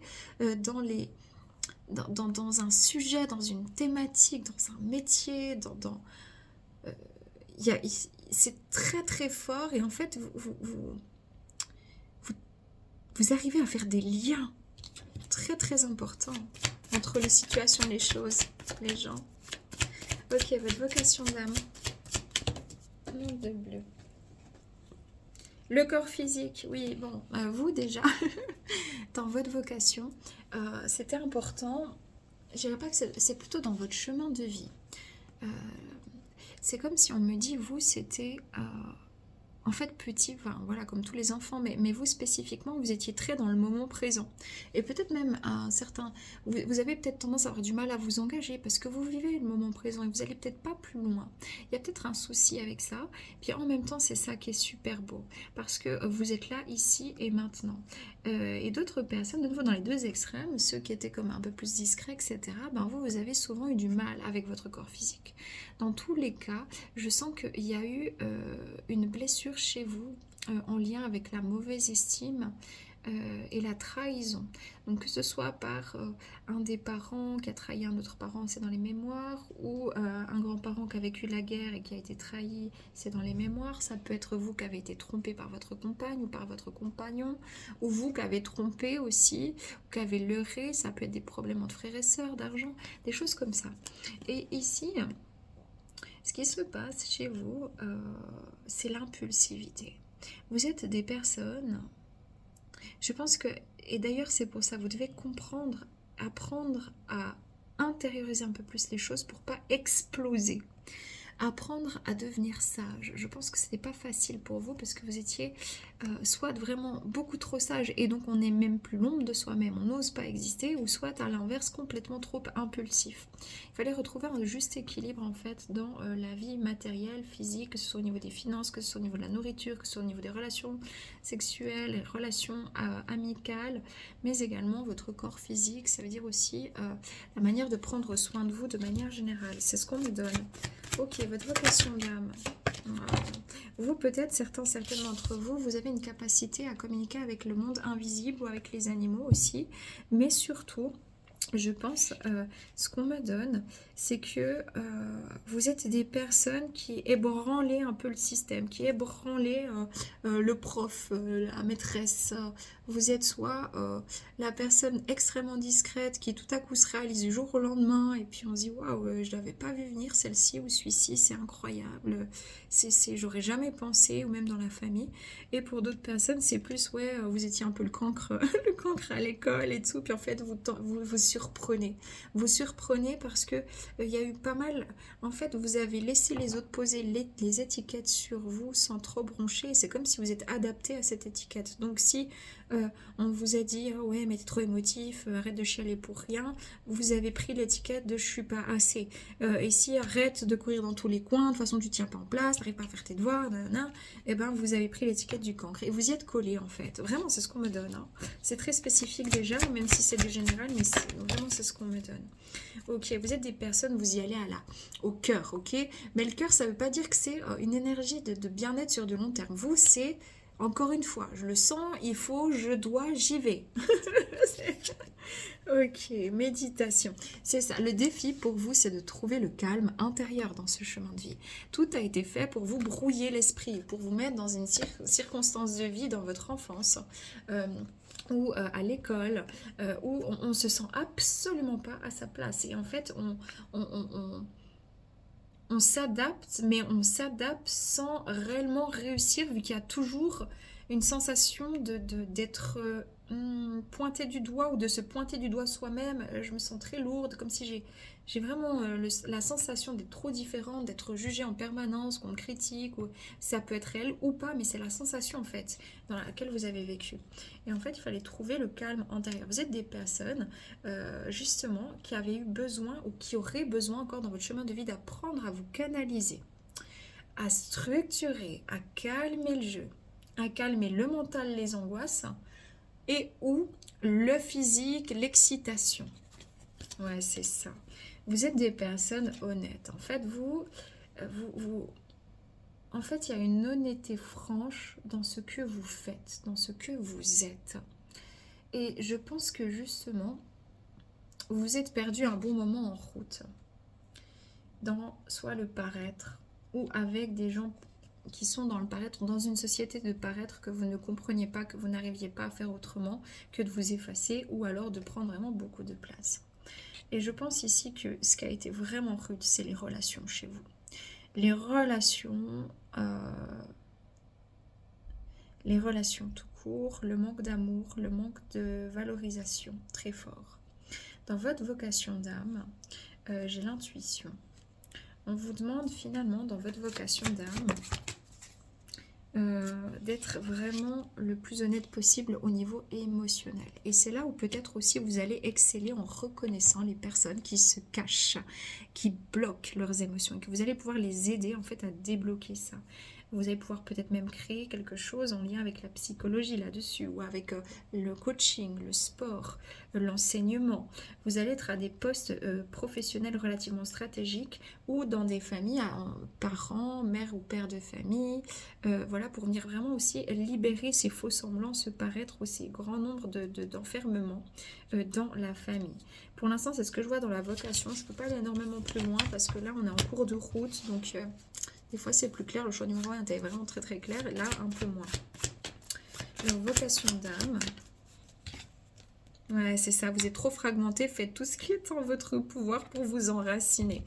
A: dans un sujet, dans une thématique, dans un métier, c'est très très fort et en fait, vous arrivez à faire des liens très très importants entre les situations, les choses, les gens. Ok, votre vocation d'âme. Monde de bleu. Le corps physique, oui, bon, vous déjà, dans votre vocation, c'était important, je dirais pas que c'est plutôt dans votre chemin de vie. C'est comme si on me dit, vous, c'était en fait petit, enfin, voilà, comme tous les enfants, mais vous spécifiquement, vous étiez très dans le moment présent. Et peut-être même un certain... Vous avez peut-être tendance à avoir du mal à vous engager parce que vous vivez le moment présent et vous allez peut-être pas plus loin. Il y a peut-être un souci avec ça. Puis en même temps, c'est ça qui est super beau parce que vous êtes là, ici et maintenant. Et d'autres personnes, de nouveau dans les deux extrêmes, ceux qui étaient comme un peu plus discrets, etc., ben vous avez souvent eu du mal avec votre corps physique. Dans tous les cas, je sens qu'il y a eu une blessure chez vous en lien avec la mauvaise estime et la trahison. Donc que ce soit par un des parents qui a trahi un autre parent, c'est dans les mémoires, ou un grand-parent qui a vécu la guerre et qui a été trahi, c'est dans les mémoires. Ça peut être vous qui avez été trompé par votre compagne ou par votre compagnon, ou vous qui avez trompé aussi, ou qui avez leurré. Ça peut être des problèmes entre frères et sœurs, d'argent, des choses comme ça. Et ici... ce qui se passe chez vous, c'est l'impulsivité. Vous êtes des personnes, je pense que, et d'ailleurs c'est pour ça, vous devez comprendre, apprendre à intérioriser un peu plus les choses pour pas exploser. Apprendre à devenir sage. Je pense que ce n'était pas facile pour vous parce que vous étiez soit vraiment beaucoup trop sage et donc on n'est même plus l'ombre de soi-même, on n'ose pas exister, ou soit à l'inverse complètement trop impulsif. Il fallait retrouver un juste équilibre en fait dans la vie matérielle, physique, que ce soit au niveau des finances, que ce soit au niveau de la nourriture, que ce soit au niveau des relations sexuelles, les relations amicales, mais également votre corps physique. Ça veut dire aussi la manière de prendre soin de vous de manière générale. C'est ce qu'on nous donne. Ok, votre vocation d'âme. Vous, peut-être, certains d'entre vous, vous avez une capacité à communiquer avec le monde invisible ou avec les animaux aussi, mais surtout, je pense, ce qu'on me donne, c'est que vous êtes des personnes qui ébranlent un peu le système, qui ébranlent le prof, la maîtresse. Vous êtes soit la personne extrêmement discrète qui tout à coup se réalise du jour au lendemain et puis on se dit waouh, je l'avais pas vu venir celle-ci ou celui-ci, c'est incroyable, j'aurais jamais pensé, ou même dans la famille. Et pour d'autres personnes, c'est plus ouais, vous étiez un peu le cancre, le cancre à l'école et tout, puis en fait vous surprenez. Vous surprenez parce que il y a eu pas mal, en fait vous avez laissé les autres poser les étiquettes sur vous sans trop broncher, c'est comme si vous êtes adapté à cette étiquette. Donc si on vous a dit oh ouais mais t'es trop émotif, arrête de chialer pour rien, vous avez pris l'étiquette de je suis pas assez, et si arrête de courir dans tous les coins, de toute façon tu tiens pas en place, t'arrives pas à faire tes devoirs, nanana, et ben vous avez pris l'étiquette du cancre et vous y êtes collé en fait. Vraiment c'est ce qu'on me donne, hein. C'est très spécifique déjà, même si c'est du général, mais vraiment c'est ce qu'on me donne. Ok, vous êtes des personnes, vous y allez au cœur, ok, mais le cœur ça veut pas dire que c'est une énergie de bien-être sur du long terme. Vous c'est encore une fois, je le sens, il faut, je dois, j'y vais. Ok, méditation. C'est ça, le défi pour vous, c'est de trouver le calme intérieur dans ce chemin de vie. Tout a été fait pour vous brouiller l'esprit, pour vous mettre dans une circonstance de vie dans votre enfance. Ou à l'école, où on ne se sent absolument pas à sa place. Et en fait, on s'adapte, mais on s'adapte sans réellement réussir, vu qu'il y a toujours une sensation d'être pointé du doigt ou de se pointer du doigt soi-même. Je me sens très lourde, comme si j'ai vraiment la sensation d'être trop différente, d'être jugée en permanence, qu'on me critique, ou ça peut être réel ou pas, mais c'est la sensation en fait dans laquelle vous avez vécu. Et en fait, il fallait trouver le calme intérieur. Vous êtes des personnes justement qui avaient eu besoin ou qui auraient besoin encore dans votre chemin de vie d'apprendre à vous canaliser, à structurer, à calmer le jeu, à calmer le mental, les angoisses, et ou le physique, l'excitation. Ouais, c'est ça. Vous êtes des personnes honnêtes. En fait, en fait, il y a une honnêteté franche dans ce que vous faites, dans ce que vous êtes. Et je pense que justement, vous vous êtes perdu un bon moment en route, dans soit le paraître, ou avec des gens qui sont dans le paraître, dans une société de paraître que vous ne compreniez pas, que vous n'arriviez pas à faire autrement que de vous effacer ou alors de prendre vraiment beaucoup de place. Et je pense ici que ce qui a été vraiment rude, c'est les relations chez vous. Les relations tout court, le manque d'amour, le manque de valorisation très fort. Dans votre vocation d'âme, j'ai l'intuition. On vous demande finalement dans votre vocation d'âme d'être vraiment le plus honnête possible au niveau émotionnel. Et c'est là où peut-être aussi vous allez exceller en reconnaissant les personnes qui se cachent, qui bloquent leurs émotions, et que vous allez pouvoir les aider en fait à débloquer ça. Vous allez pouvoir peut-être même créer quelque chose en lien avec la psychologie là-dessus, ou avec le coaching, le sport, l'enseignement. Vous allez être à des postes professionnels relativement stratégiques, ou dans des familles, parents, mère ou père de famille, voilà, pour venir vraiment aussi libérer ces faux semblants, ce paraître ou ces grands nombres d'enfermements dans la famille. Pour l'instant, c'est ce que je vois dans la vocation. Je ne peux pas aller énormément plus loin parce que là, on est en cours de route, donc... des fois, c'est plus clair. Le choix numéro 1 était vraiment très très clair. Là, un peu moins. Alors, vocation d'âme. Ouais, c'est ça. Vous êtes trop fragmenté. Faites tout ce qui est en votre pouvoir pour vous enraciner.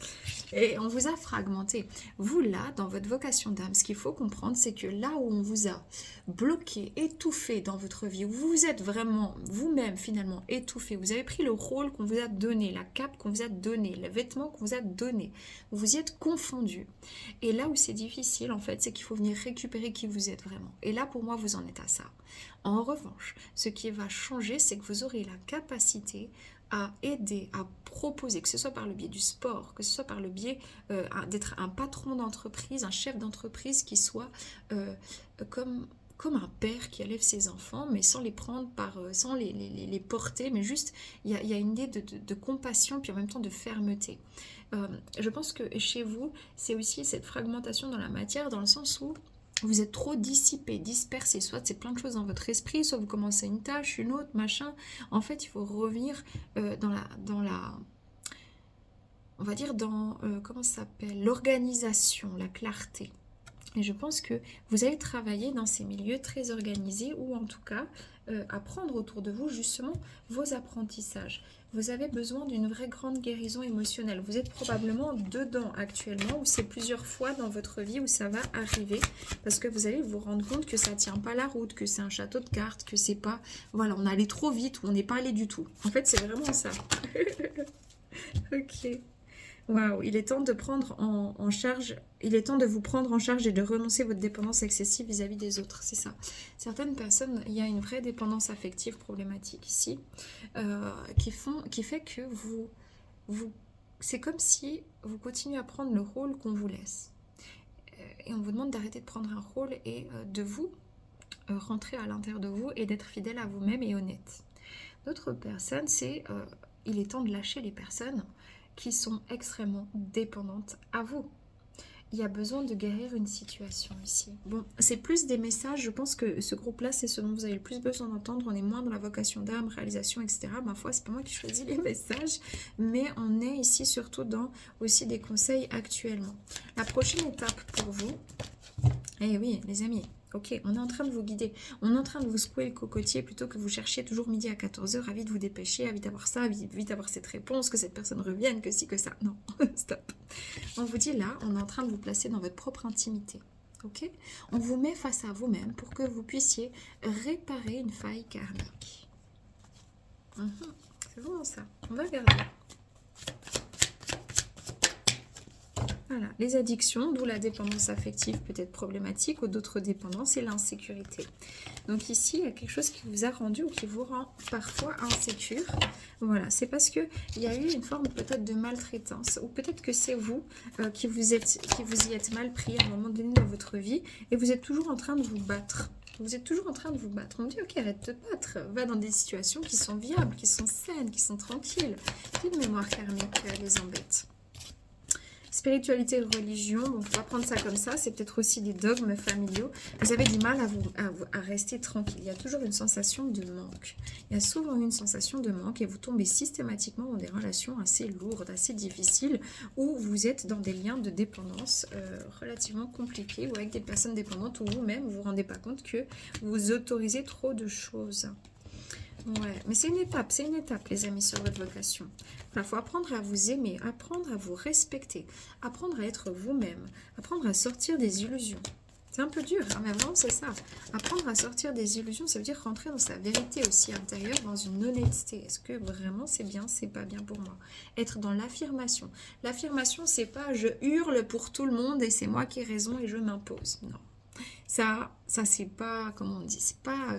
A: Et on vous a fragmenté. Vous, là, dans votre vocation d'âme, ce qu'il faut comprendre, c'est que là où on vous a bloqué, étouffé dans votre vie, où vous vous êtes vraiment, vous-même, finalement, étouffé, vous avez pris le rôle qu'on vous a donné, la cape qu'on vous a donnée, le vêtement qu'on vous a donné, vous vous y êtes confondu. Et là où c'est difficile, en fait, c'est qu'il faut venir récupérer qui vous êtes vraiment. Et là, pour moi, vous en êtes à ça. En revanche, ce qui va changer, c'est que vous aurez la capacité à aider, à proposer, que ce soit par le biais du sport, que ce soit par le biais d'être un patron d'entreprise, un chef d'entreprise qui soit comme un père qui élève ses enfants, mais sans les prendre sans les porter, mais juste, il y a une idée de compassion, puis en même temps de fermeté. Je pense que chez vous, c'est aussi cette fragmentation dans la matière, dans le sens où vous êtes trop dissipé, dispersé, soit c'est plein de choses dans votre esprit, soit vous commencez une tâche, une autre, machin. En fait, il faut revenir dans la on va dire dans, comment ça s'appelle, l'organisation, la clarté. Et je pense que vous allez travailler dans ces milieux très organisés, ou en tout cas apprendre autour de vous justement vos apprentissages. Vous avez besoin d'une vraie grande guérison émotionnelle. Vous êtes probablement dedans actuellement, ou c'est plusieurs fois dans votre vie où ça va arriver, parce que vous allez vous rendre compte que ça ne tient pas la route, que c'est un château de cartes, que c'est pas... Voilà, on est allé trop vite, ou on n'est pas allé du tout. En fait, c'est vraiment ça. Ok. Waouh, il est temps de prendre en charge, il est temps de vous prendre en charge et de renoncer à votre dépendance excessive vis-à-vis des autres, c'est ça. Certaines personnes, il y a une vraie dépendance affective problématique ici, qui fait que c'est comme si vous continuez à prendre le rôle qu'on vous laisse. Et on vous demande d'arrêter de prendre un rôle et de vous rentrer à l'intérieur de vous et d'être fidèle à vous-même et honnête. D'autres personnes, il est temps de lâcher les personnes qui sont extrêmement dépendantes à vous. Il y a besoin de guérir une situation ici. Bon, c'est plus des messages, je pense que ce groupe-là, c'est ce dont vous avez le plus besoin d'entendre. On est moins dans la vocation d'âme, réalisation, etc. Ma foi, c'est pas moi qui choisis les messages, mais on est ici surtout dans aussi des conseils actuellement. La prochaine étape pour vous, eh oui, les amis, ok, on est en train de vous guider, on est en train de vous secouer le cocotier plutôt que vous cherchiez toujours midi à 14h, à vite vous dépêcher, à vite avoir ça, à vite avoir cette réponse, que cette personne revienne, que ci, que ça. Non, stop. On vous dit là, on est en train de vous placer dans votre propre intimité. Ok, on vous met face à vous-même pour que vous puissiez réparer une faille karmique. C'est vraiment ça. On va regarder. Voilà, les addictions, d'où la dépendance affective peut être problématique, ou d'autres dépendances, et l'insécurité. Donc ici, il y a quelque chose qui vous a rendu ou qui vous rend parfois insécure. Voilà, c'est parce qu'il y a eu une forme peut-être de maltraitance, ou peut-être que c'est vous qui vous y êtes mal pris à un moment donné dans votre vie, et vous êtes toujours en train de vous battre. Vous êtes toujours en train de vous battre. On dit, ok, arrête de te battre. Va dans des situations qui sont viables, qui sont saines, qui sont tranquilles. Quelle mémoire karmique les embête. spiritualité et religion, bon, on va prendre ça comme ça, c'est peut-être aussi des dogmes familiaux. Vous avez du mal à rester tranquille. Il y a toujours une sensation de manque. Il y a souvent une sensation de manque et vous tombez systématiquement dans des relations assez lourdes, assez difficiles, où vous êtes dans des liens de dépendance relativement compliqués ou avec des personnes dépendantes où vous-même vous ne vous rendez pas compte que vous autorisez trop de choses. Ouais, mais c'est une étape les amis sur votre vocation. Il faut apprendre à vous aimer, apprendre à vous respecter, apprendre à être vous-même, apprendre à sortir des illusions. C'est un peu dur, hein, mais vraiment c'est ça. Apprendre à sortir des illusions, ça veut dire rentrer dans sa vérité aussi intérieure, dans une honnêteté. Est-ce que vraiment c'est bien, c'est pas bien pour moi? Être dans l'affirmation. L'affirmation, c'est pas je hurle pour tout le monde et c'est moi qui ai raison et je m'impose. Non. Ça c'est pas, comment on dit, c'est pas...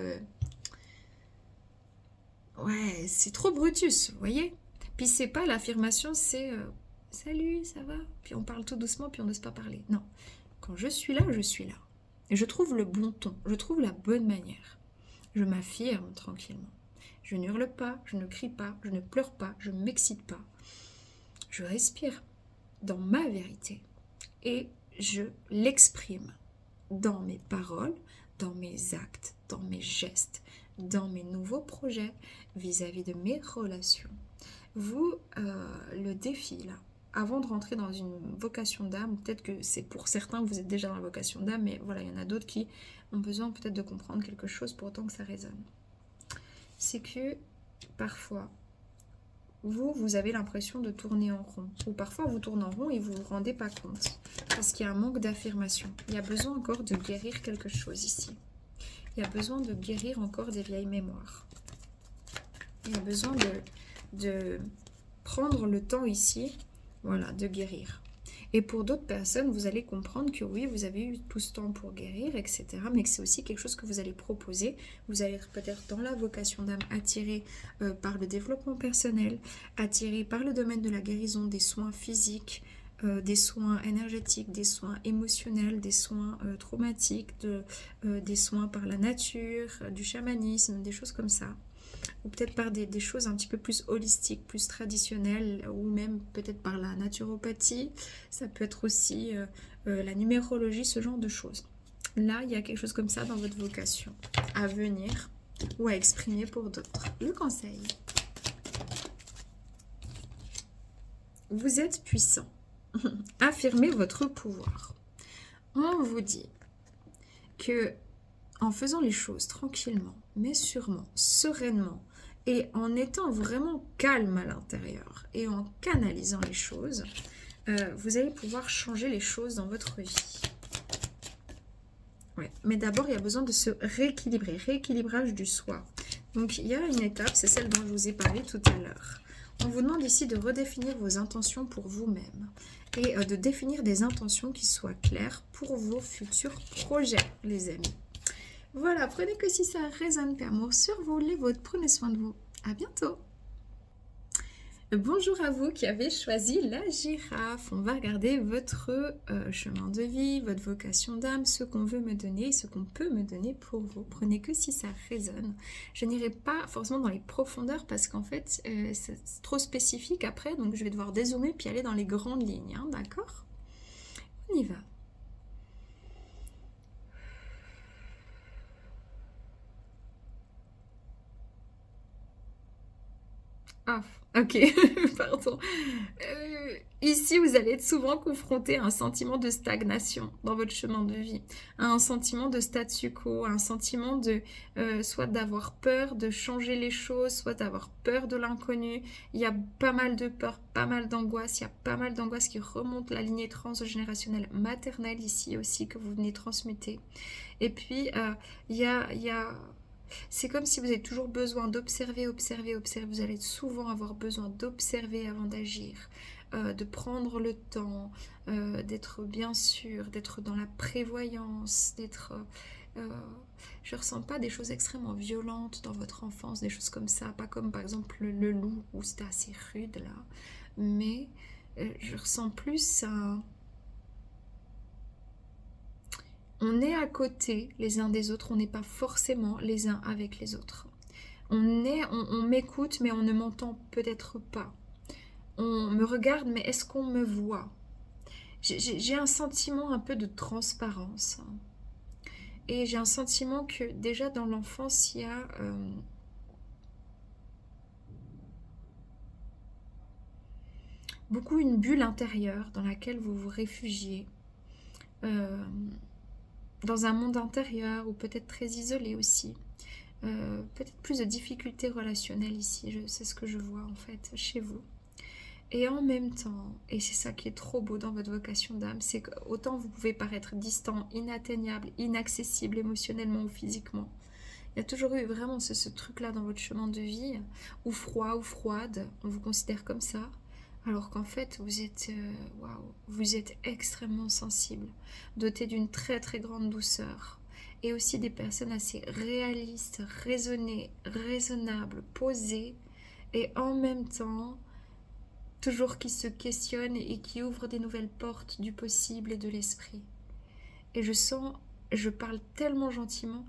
A: Ouais, c'est trop Brutus, vous voyez? Puis c'est pas l'affirmation, c'est salut, ça va? Puis on parle tout doucement, puis on n'ose pas parler. Non. Quand je suis là, je suis là. Et je trouve le bon ton, je trouve la bonne manière. Je m'affirme tranquillement. Je n'hurle pas, je ne crie pas, je ne pleure pas, je ne m'excite pas. Je respire dans ma vérité et je l'exprime dans mes paroles, dans mes actes, dans mes gestes, dans mes nouveaux projets vis-à-vis de mes relations. Vous, le défi là, avant de rentrer dans une vocation d'âme, peut-être que c'est pour certains vous êtes déjà dans la vocation d'âme, mais voilà, il y en a d'autres qui ont besoin peut-être de comprendre quelque chose pour autant que ça résonne. C'est que parfois, vous avez l'impression de tourner en rond. Ou parfois vous tournez en rond et vous ne vous rendez pas compte. Parce qu'il y a un manque d'affirmation. Il y a besoin encore de guérir quelque chose ici. Il y a besoin de guérir encore des vieilles mémoires. Il y a besoin de prendre le temps ici, voilà, de guérir. Et pour d'autres personnes, vous allez comprendre que oui, vous avez eu tout ce temps pour guérir, etc. Mais que c'est aussi quelque chose que vous allez proposer. Vous allez être peut-être dans la vocation d'âme attiré par le développement personnel, attiré par le domaine de la guérison, des soins physiques, des soins énergétiques, des soins émotionnels, des soins traumatiques, des soins par la nature, du chamanisme, des choses comme ça. Ou peut-être par des choses un petit peu plus holistiques, plus traditionnelles, ou même peut-être par la naturopathie. Ça peut être aussi la numérologie, ce genre de choses. Là, il y a quelque chose comme ça dans votre vocation à venir ou à exprimer pour d'autres. Le conseil. Vous êtes puissant. Affirmez votre pouvoir. On vous dit que en faisant les choses tranquillement, mais sûrement, sereinement, et en étant vraiment calme à l'intérieur, et en canalisant les choses, vous allez pouvoir changer les choses dans votre vie. Ouais. Mais d'abord, il y a besoin de se rééquilibrer, rééquilibrage du soi. Donc, il y a une étape, c'est celle dont je vous ai parlé tout à l'heure. On vous demande ici de redéfinir vos intentions pour vous-même et de définir des intentions qui soient claires pour vos futurs projets, les amis. Voilà, prenez que si ça résonne, Père Amour, sur vous, les vôtres, prenez soin de vous. À bientôt. Bonjour à vous qui avez choisi la girafe. On va regarder votre chemin de vie, votre vocation d'âme, ce qu'on veut me donner, ce qu'on peut me donner pour vous. Prenez que si ça résonne. Je n'irai pas forcément dans les profondeurs parce qu'en fait, c'est trop spécifique après. Donc, je vais devoir dézoomer puis aller dans les grandes lignes. Hein, d'accord? On y va. Ah, ok, pardon. Ici, vous allez être souvent confronté à un sentiment de stagnation dans votre chemin de vie, à un sentiment de statu quo, à un sentiment de soit d'avoir peur de changer les choses, soit d'avoir peur de l'inconnu. Il y a pas mal de peur, pas mal d'angoisse, il y a pas mal d'angoisse qui remonte la lignée transgénérationnelle maternelle ici aussi que vous venez transmuter. Et puis, il y a c'est comme si vous avez toujours besoin d'observer, observer, observer. Vous allez souvent avoir besoin d'observer avant d'agir, de prendre le temps, d'être bien sûr, d'être dans la prévoyance, d'être... je ne ressens pas des choses extrêmement violentes dans votre enfance, des choses comme ça, pas comme par exemple le loup où c'était assez rude là, mais je ressens plus un... On est à côté les uns des autres, on n'est pas forcément les uns avec les autres. On m'écoute, mais on ne m'entend peut-être pas. On me regarde, mais est-ce qu'on me voit? j'ai un sentiment un peu de transparence. Et j'ai un sentiment que déjà dans l'enfance, il y a beaucoup une bulle intérieure dans laquelle vous vous réfugiez. euh, dans un monde intérieur ou peut-être très isolé aussi. Peut-être plus de difficultés relationnelles ici, c'est ce que je vois en fait chez vous. Et en même temps, et c'est ça qui est trop beau dans votre vocation d'âme, c'est qu'autant vous pouvez paraître distant, inatteignable, inaccessible émotionnellement ou physiquement, il y a toujours eu vraiment ce truc-là dans votre chemin de vie, ou froid ou froide, on vous considère comme ça, alors qu'en fait vous êtes, waouh, vous êtes extrêmement sensible, doté d'une très très grande douceur, et aussi des personnes assez réalistes, raisonnées, raisonnables, posées, et en même temps toujours qui se questionnent et qui ouvrent des nouvelles portes du possible et de l'esprit. Et je sens, je parle tellement gentiment,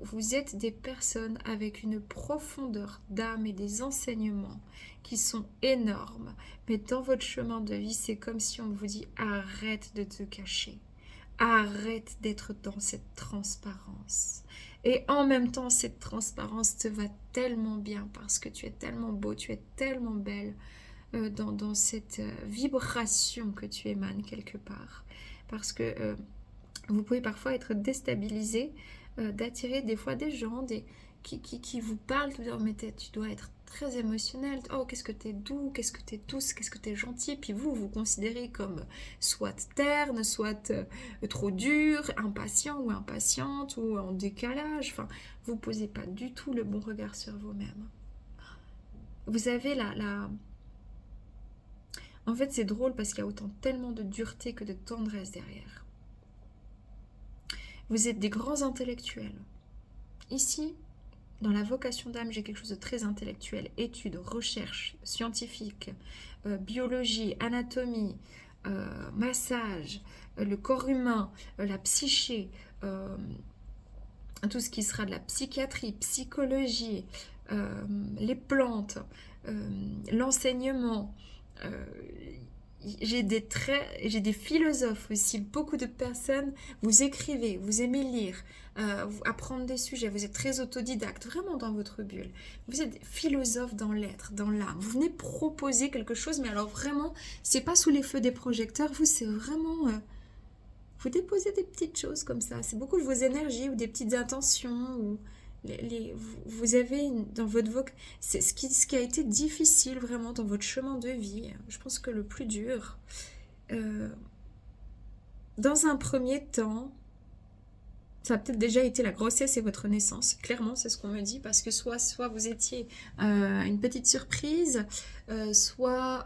A: vous êtes des personnes avec une profondeur d'âme et des enseignements qui sont énormes. Mais dans votre chemin de vie, c'est comme si on vous dit arrête de te cacher. Arrête d'être dans cette transparence. Et en même temps, cette transparence te va tellement bien parce que tu es tellement beau, tu es tellement belle dans cette vibration que tu émanes quelque part. Parce que vous pouvez parfois être déstabilisé d'attirer des fois des gens qui vous parlent, vous dire mais tu dois être très émotionnel, oh qu'est-ce que t'es doux, qu'est-ce que t'es douce, qu'est-ce que t'es gentil, puis vous considérez comme soit terne, soit trop dur, impatient ou impatiente ou en décalage, enfin vous posez pas du tout le bon regard sur vous-même. Vous avez en fait c'est drôle parce qu'il y a autant tellement de dureté que de tendresse derrière. Vous êtes des grands intellectuels. Ici, dans la vocation d'âme, j'ai quelque chose de très intellectuel. Études, recherches scientifiques, biologie, anatomie, massage, le corps humain, la psyché, tout ce qui sera de la psychiatrie, psychologie, les plantes, l'enseignement. euh, j'ai des philosophes aussi, beaucoup de personnes, vous écrivez, vous aimez lire, apprendre des sujets, vous êtes très autodidacte, vraiment dans votre bulle. Vous êtes philosophe dans l'être, dans l'âme. Vous venez proposer quelque chose, mais alors vraiment, c'est pas sous les feux des projecteurs, vous, c'est vraiment... vous déposez des petites choses comme ça. C'est beaucoup de vos énergies ou des petites intentions. Ou vous avez dans votre voc... C'est ce qui a été difficile vraiment dans votre chemin de vie. Je pense que le plus dur, euh, dans un premier temps, ça a peut-être déjà été la grossesse et votre naissance. Clairement, c'est ce qu'on me dit. Parce que soit vous étiez une petite surprise, soit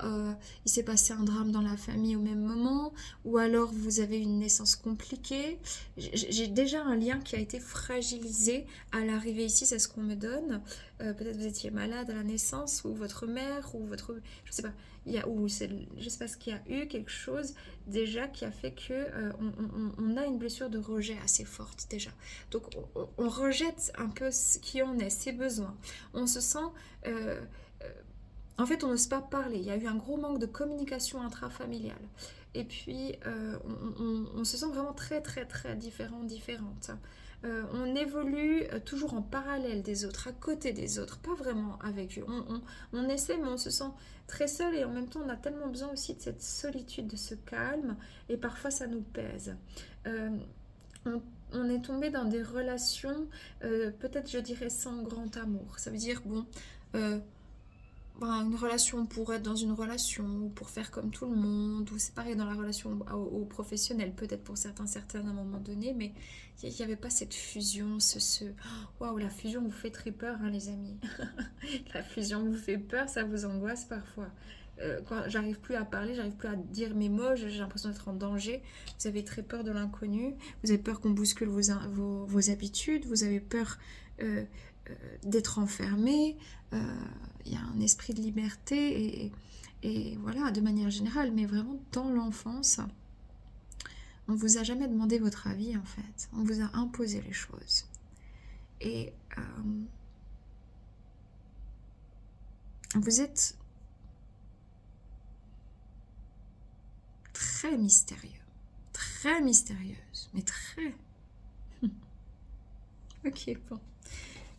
A: il s'est passé un drame dans la famille au même moment, ou alors vous avez une naissance compliquée. J'ai déjà un lien qui a été fragilisé à l'arrivée ici, c'est ce qu'on me donne. Peut-être vous étiez malade à la naissance, ou votre mère, ou votre... Je sais pas. Je sais pas ce qu'il y a eu, quelque chose déjà qui a fait que on a une blessure de rejet assez forte déjà. Donc on rejette un peu qui on est, ses besoins. On se sent... euh, euh, en fait, on n'ose pas parler. Il y a eu un gros manque de communication intrafamiliale. Et puis, on se sent vraiment très, très, très différente. On évolue toujours en parallèle des autres, à côté des autres, pas vraiment avec eux. On essaie, mais on se sent très seul et en même temps, on a tellement besoin aussi de cette solitude, de ce calme, et parfois ça nous pèse. Euh, on, on est tombé dans des relations, peut-être je dirais sans grand amour. Ça veut dire, bon, euh, une relation pour être dans une relation, ou pour faire comme tout le monde, ou c'est pareil dans la relation au professionnel, peut-être pour certains à un moment donné, mais il n'y avait pas cette fusion, waouh, la fusion vous fait très peur, hein, les amis. La fusion vous fait peur, ça vous angoisse parfois. Quand j'arrive plus à parler, j'arrive plus à dire mes mots, j'ai l'impression d'être en danger. Vous avez très peur de l'inconnu, vous avez peur qu'on bouscule vos habitudes, vous avez peur euh, d'être enfermé. Il y a un esprit de liberté et voilà, de manière générale, mais vraiment dans l'enfance, on vous a jamais demandé votre avis en fait, on vous a imposé les choses. Et vous êtes très mystérieux. Très mystérieuse, mais très... Ok, bon.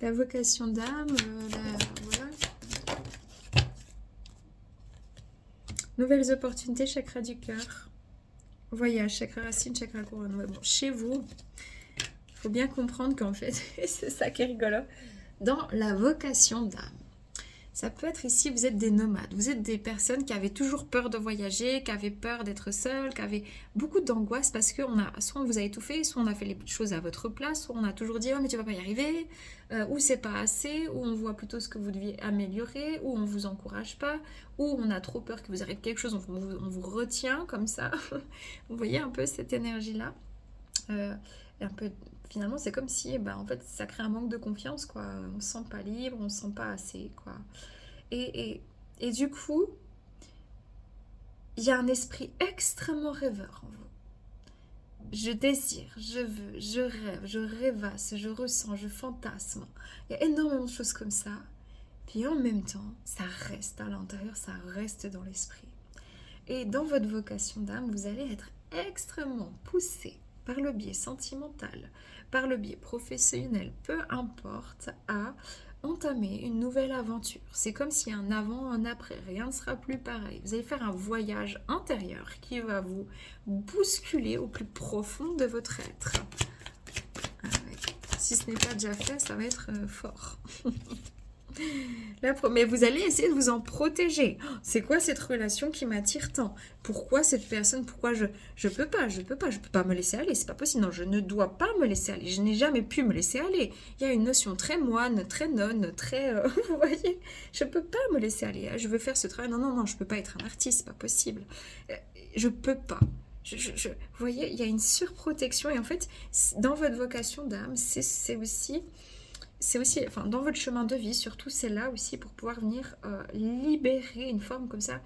A: La vocation d'âme, voilà. Nouvelles opportunités, chakra du cœur. Voyage, chakra racine, chakra couronne. Ouais, bon, chez vous, il faut bien comprendre qu'en fait, c'est ça qui est rigolo, dans la vocation d'âme. Ça peut être ici, vous êtes des nomades, vous êtes des personnes qui avaient toujours peur de voyager, qui avaient peur d'être seules, qui avaient beaucoup d'angoisse parce que soit on vous a étouffé, soit on a fait les choses à votre place, soit on a toujours dit « Oh mais tu vas pas y arriver », ou c'est pas assez, ou on voit plutôt ce que vous deviez améliorer, ou on vous encourage pas, ou on a trop peur que vous arrive quelque chose, on vous retient comme ça. Vous voyez un peu cette énergie-là, un peu... Finalement, c'est comme si, en fait, ça crée un manque de confiance, quoi. On se sent pas libre, on se sent pas assez, quoi. Et du coup, il y a un esprit extrêmement rêveur en vous. Je désire, je veux, je rêve, je rêvasse, je ressens, je fantasme. Il y a énormément de choses comme ça. Puis en même temps, ça reste à l'intérieur, ça reste dans l'esprit. Et dans votre vocation d'âme, vous allez être extrêmement poussé par le biais sentimental, par le biais professionnel, peu importe, à entamer une nouvelle aventure. C'est comme s'il y a un avant, un après, rien ne sera plus pareil. Vous allez faire un voyage intérieur qui va vous bousculer au plus profond de votre être. Ah ouais. Si ce n'est pas déjà fait, ça va être fort. Mais vous allez essayer de vous en protéger. C'est quoi cette relation qui m'attire tant? Pourquoi cette personne? Pourquoi je peux pas me laisser aller. C'est pas possible. Non, je ne dois pas me laisser aller. Je n'ai jamais pu me laisser aller. Il y a une notion très moine, très nonne, très... vous voyez, je peux pas me laisser aller. Je veux faire ce travail. Non, je peux pas être un artiste. C'est pas possible. Je peux pas. Vous voyez, il y a une surprotection. Et en fait, dans votre vocation d'âme, c'est aussi, enfin, dans votre chemin de vie, surtout, c'est là aussi pour pouvoir venir libérer une forme comme ça,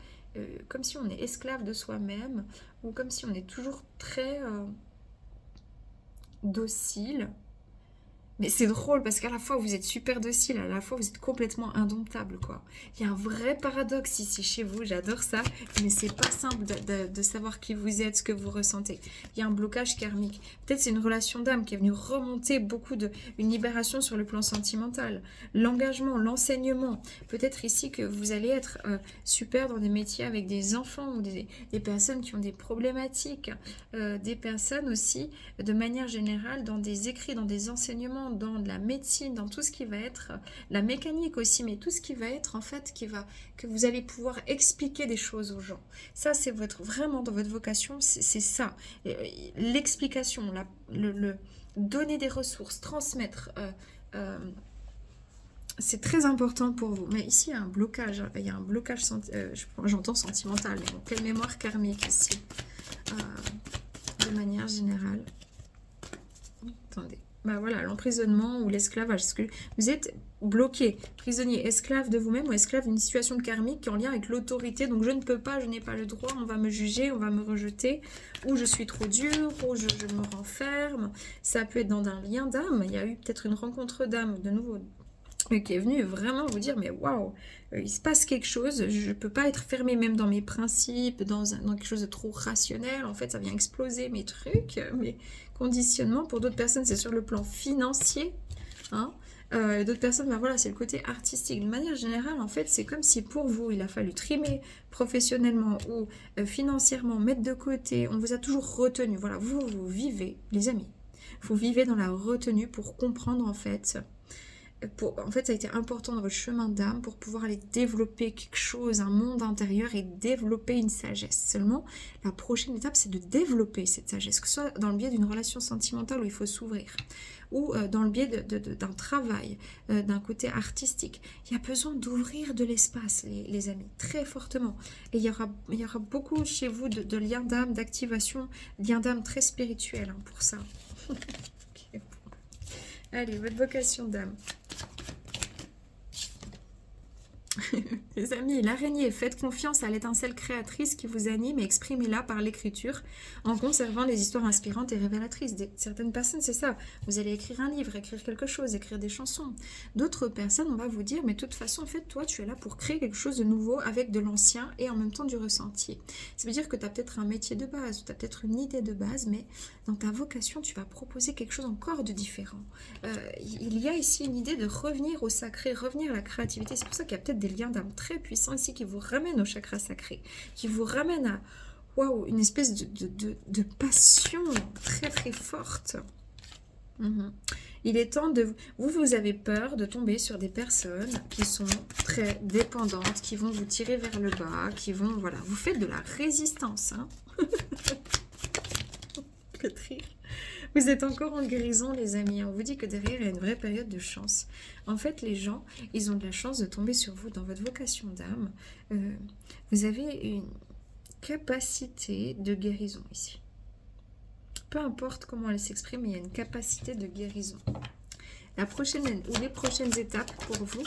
A: comme si on est esclave de soi-même, ou comme si on est toujours très docile. Mais c'est drôle parce qu'à la fois vous êtes super docile, à la fois vous êtes complètement indomptable, quoi. Il y a un vrai paradoxe ici chez vous, j'adore ça, mais c'est pas simple de savoir qui vous êtes, ce que vous ressentez. Il y a un blocage karmique. Peut-être c'est une relation d'âme qui est venue remonter une libération sur le plan sentimental. L'engagement, l'enseignement. Peut-être ici que vous allez être super dans des métiers avec des enfants ou des personnes qui ont des problématiques, des personnes aussi, de manière générale, dans des écrits, dans des enseignements, dans de la médecine, dans tout ce qui va être la mécanique aussi, mais tout ce qui va être en fait que vous allez pouvoir expliquer des choses aux gens. Ça, c'est vraiment dans votre vocation, c'est ça. L'explication, donner des ressources, transmettre, c'est très important pour vous. Mais ici, il y a un blocage, j'entends sentimental, mais bon, quelle mémoire karmique ici, de manière générale. Attendez. Voilà, l'emprisonnement ou l'esclavage. Est-ce que vous êtes bloqué, prisonnier, esclave de vous-même ou esclave d'une situation karmique qui est en lien avec l'autorité? Donc je ne peux pas, je n'ai pas le droit, on va me juger, on va me rejeter, ou je suis trop dur, ou je me renferme. Ça peut être dans un lien d'âme. Il y a eu peut-être une rencontre d'âme de nouveau qui est venue vraiment vous dire mais waouh, il se passe quelque chose, je ne peux pas être fermée même dans mes principes, dans quelque chose de trop rationnel, en fait ça vient exploser mes trucs, mes conditionnements. Pour d'autres personnes c'est sur le plan financier, hein. D'autres personnes, voilà, c'est le côté artistique. De manière générale, en fait, c'est comme si pour vous, il a fallu trimer professionnellement ou financièrement, mettre de côté. On vous a toujours retenu. Voilà, vous vivez, les amis. Vous vivez dans la retenue pour comprendre, en fait... En fait, ça a été important dans votre chemin d'âme pour pouvoir aller développer quelque chose, un monde intérieur et développer une sagesse. Seulement, la prochaine étape, c'est de développer cette sagesse, que ce soit dans le biais d'une relation sentimentale où il faut s'ouvrir, ou dans le biais d'un travail, d'un côté artistique. Il y a besoin d'ouvrir de l'espace, les amis, très fortement. Et il y aura beaucoup chez vous de liens d'âme, d'activation, liens d'âme très spirituels pour ça. Okay. Allez, votre vocation d'âme. Les amis, l'araignée, faites confiance à l'étincelle créatrice qui vous anime et exprimez-la par l'écriture en conservant les histoires inspirantes et révélatrices. Certaines personnes, c'est ça. Vous allez écrire un livre, écrire quelque chose, écrire des chansons. D'autres personnes, on va vous dire, mais de toute façon, en fait, toi, tu es là pour créer quelque chose de nouveau avec de l'ancien et en même temps du ressenti. Ça veut dire que tu as peut-être un métier de base, tu as peut-être une idée de base, mais dans ta vocation, tu vas proposer quelque chose encore de différent. Il y a ici une idée de revenir au sacré, revenir à la créativité. C'est pour ça qu'il y a peut-être des liens d'âme très puissants ici qui vous ramènent au chakra sacré, qui vous ramènent à waouh, une espèce de passion très très forte. Il est temps de... Vous avez peur de tomber sur des personnes qui sont très dépendantes, qui vont vous tirer vers le bas, qui vont... Voilà, vous faites de la résistance. Hein. Faites rire. Vous êtes encore en guérison, les amis. On vous dit que derrière, il y a une vraie période de chance. En fait, les gens, ils ont de la chance de tomber sur vous dans votre vocation d'âme. Vous avez une capacité de guérison ici. Peu importe comment elle s'exprime, il y a une capacité de guérison. La prochaine ou les prochaines étapes pour vous.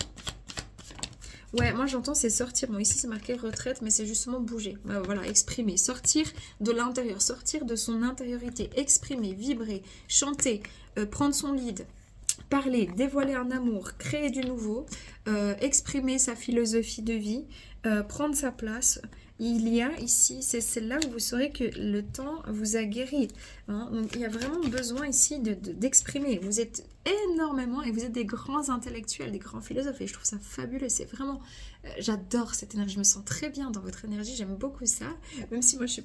A: Ouais, moi j'entends c'est sortir. Bon, ici c'est marqué retraite, mais c'est justement bouger. Voilà, exprimer, sortir de l'intérieur, sortir de son intériorité, exprimer, vibrer, chanter, prendre son lead, parler, dévoiler un amour, créer du nouveau, exprimer sa philosophie de vie, prendre sa place. Il y a ici, c'est là où vous saurez que le temps vous a guéri. Hein. Donc, il y a vraiment besoin ici d'exprimer. Vous êtes énormément, et vous êtes des grands intellectuels, des grands philosophes, et je trouve ça fabuleux. C'est vraiment, j'adore cette énergie, je me sens très bien dans votre énergie, j'aime beaucoup ça, même si moi je suis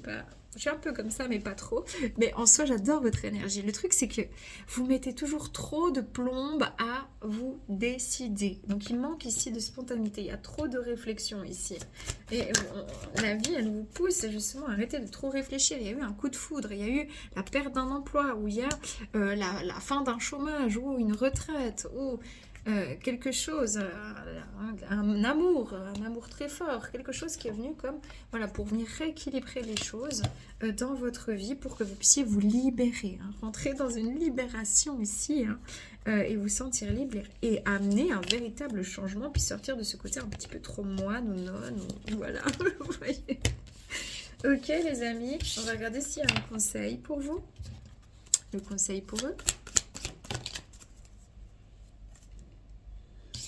A: un peu comme ça, mais pas trop. Mais en soi, j'adore votre énergie. Le truc, c'est que vous mettez toujours trop de plombe à vous décider. Donc, il manque ici de spontanéité. Il y a trop de réflexion ici. Et la vie, elle vous pousse justement à arrêter de trop réfléchir. Il y a eu un coup de foudre. Il y a eu la perte d'un emploi, ou il y a la fin d'un chômage, ou une retraite, ou... quelque chose, un amour très fort, quelque chose qui est venu comme, voilà, pour venir rééquilibrer les choses dans votre vie pour que vous puissiez vous libérer, hein, rentrer dans une libération ici, hein, et vous sentir libre et amener un véritable changement, puis sortir de ce côté un petit peu trop moine ou non, ou voilà, vous voyez. Ok les amis, on va regarder s'il y a un conseil pour vous, le conseil pour eux.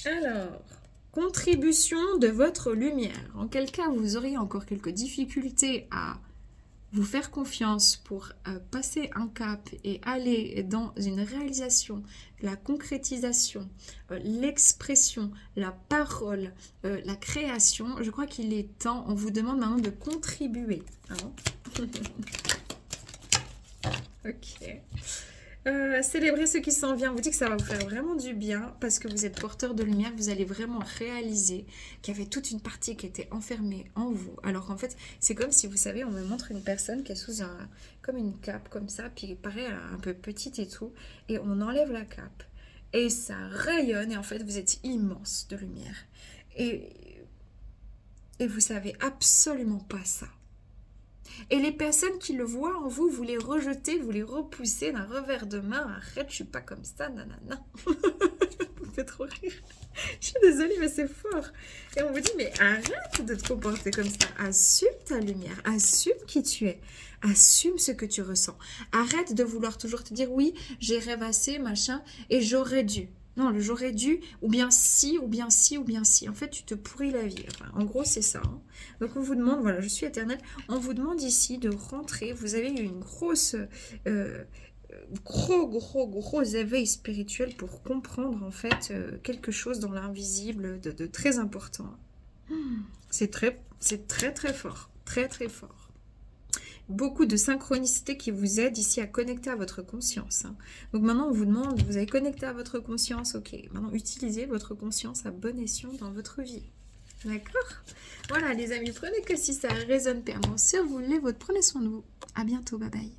A: Alors, contribution de votre lumière. En quel cas vous auriez encore quelques difficultés à vous faire confiance pour passer un cap et aller dans une réalisation, la concrétisation, l'expression, la parole, la création. Je crois qu'il est temps, on vous demande maintenant de contribuer. Hein. Ok. Célébrer ce qui s'en vient. On vous dit que ça va vous faire vraiment du bien parce que vous êtes porteur de lumière. Vous allez vraiment réaliser qu'il y avait toute une partie qui était enfermée en vous. Alors qu'en fait, c'est comme si, vous savez, on me montre une personne qui est sous comme une cape comme ça, puis il paraît un peu petite et tout, et on enlève la cape et ça rayonne et en fait, vous êtes immense de lumière. Et vous savez absolument pas ça. Et les personnes qui le voient en vous, vous les rejetez, vous les repoussez d'un revers de main. Arrête, je suis pas comme ça, nanana. Vous me faites trop rire. Je suis désolée, mais c'est fort. Et on vous dit, mais arrête de te comporter comme ça. Assume ta lumière, assume qui tu es. Assume ce que tu ressens. Arrête de vouloir toujours te dire, oui, j'ai rêvassé, machin, et j'aurais dû. Non, le j'aurais dû, ou bien si, ou bien si, ou bien si. En fait, tu te pourris la vie. Enfin, en gros, c'est ça. Hein. Donc, on vous demande, voilà, je suis éternelle. On vous demande ici de rentrer. Vous avez eu une grosse, gros éveil spirituel pour comprendre, en fait, quelque chose dans l'invisible de très important. C'est très fort. Très, très fort. Beaucoup de synchronicité qui vous aide ici à connecter à votre conscience. Hein. Donc maintenant, on vous demande, vous avez connecté à votre conscience, ok. Maintenant, utilisez votre conscience à bon escient dans votre vie. D'accord? Voilà, les amis, prenez que si ça résonne pleinement sur vous, les vôtres. Prenez soin de vous. À bientôt, bye bye.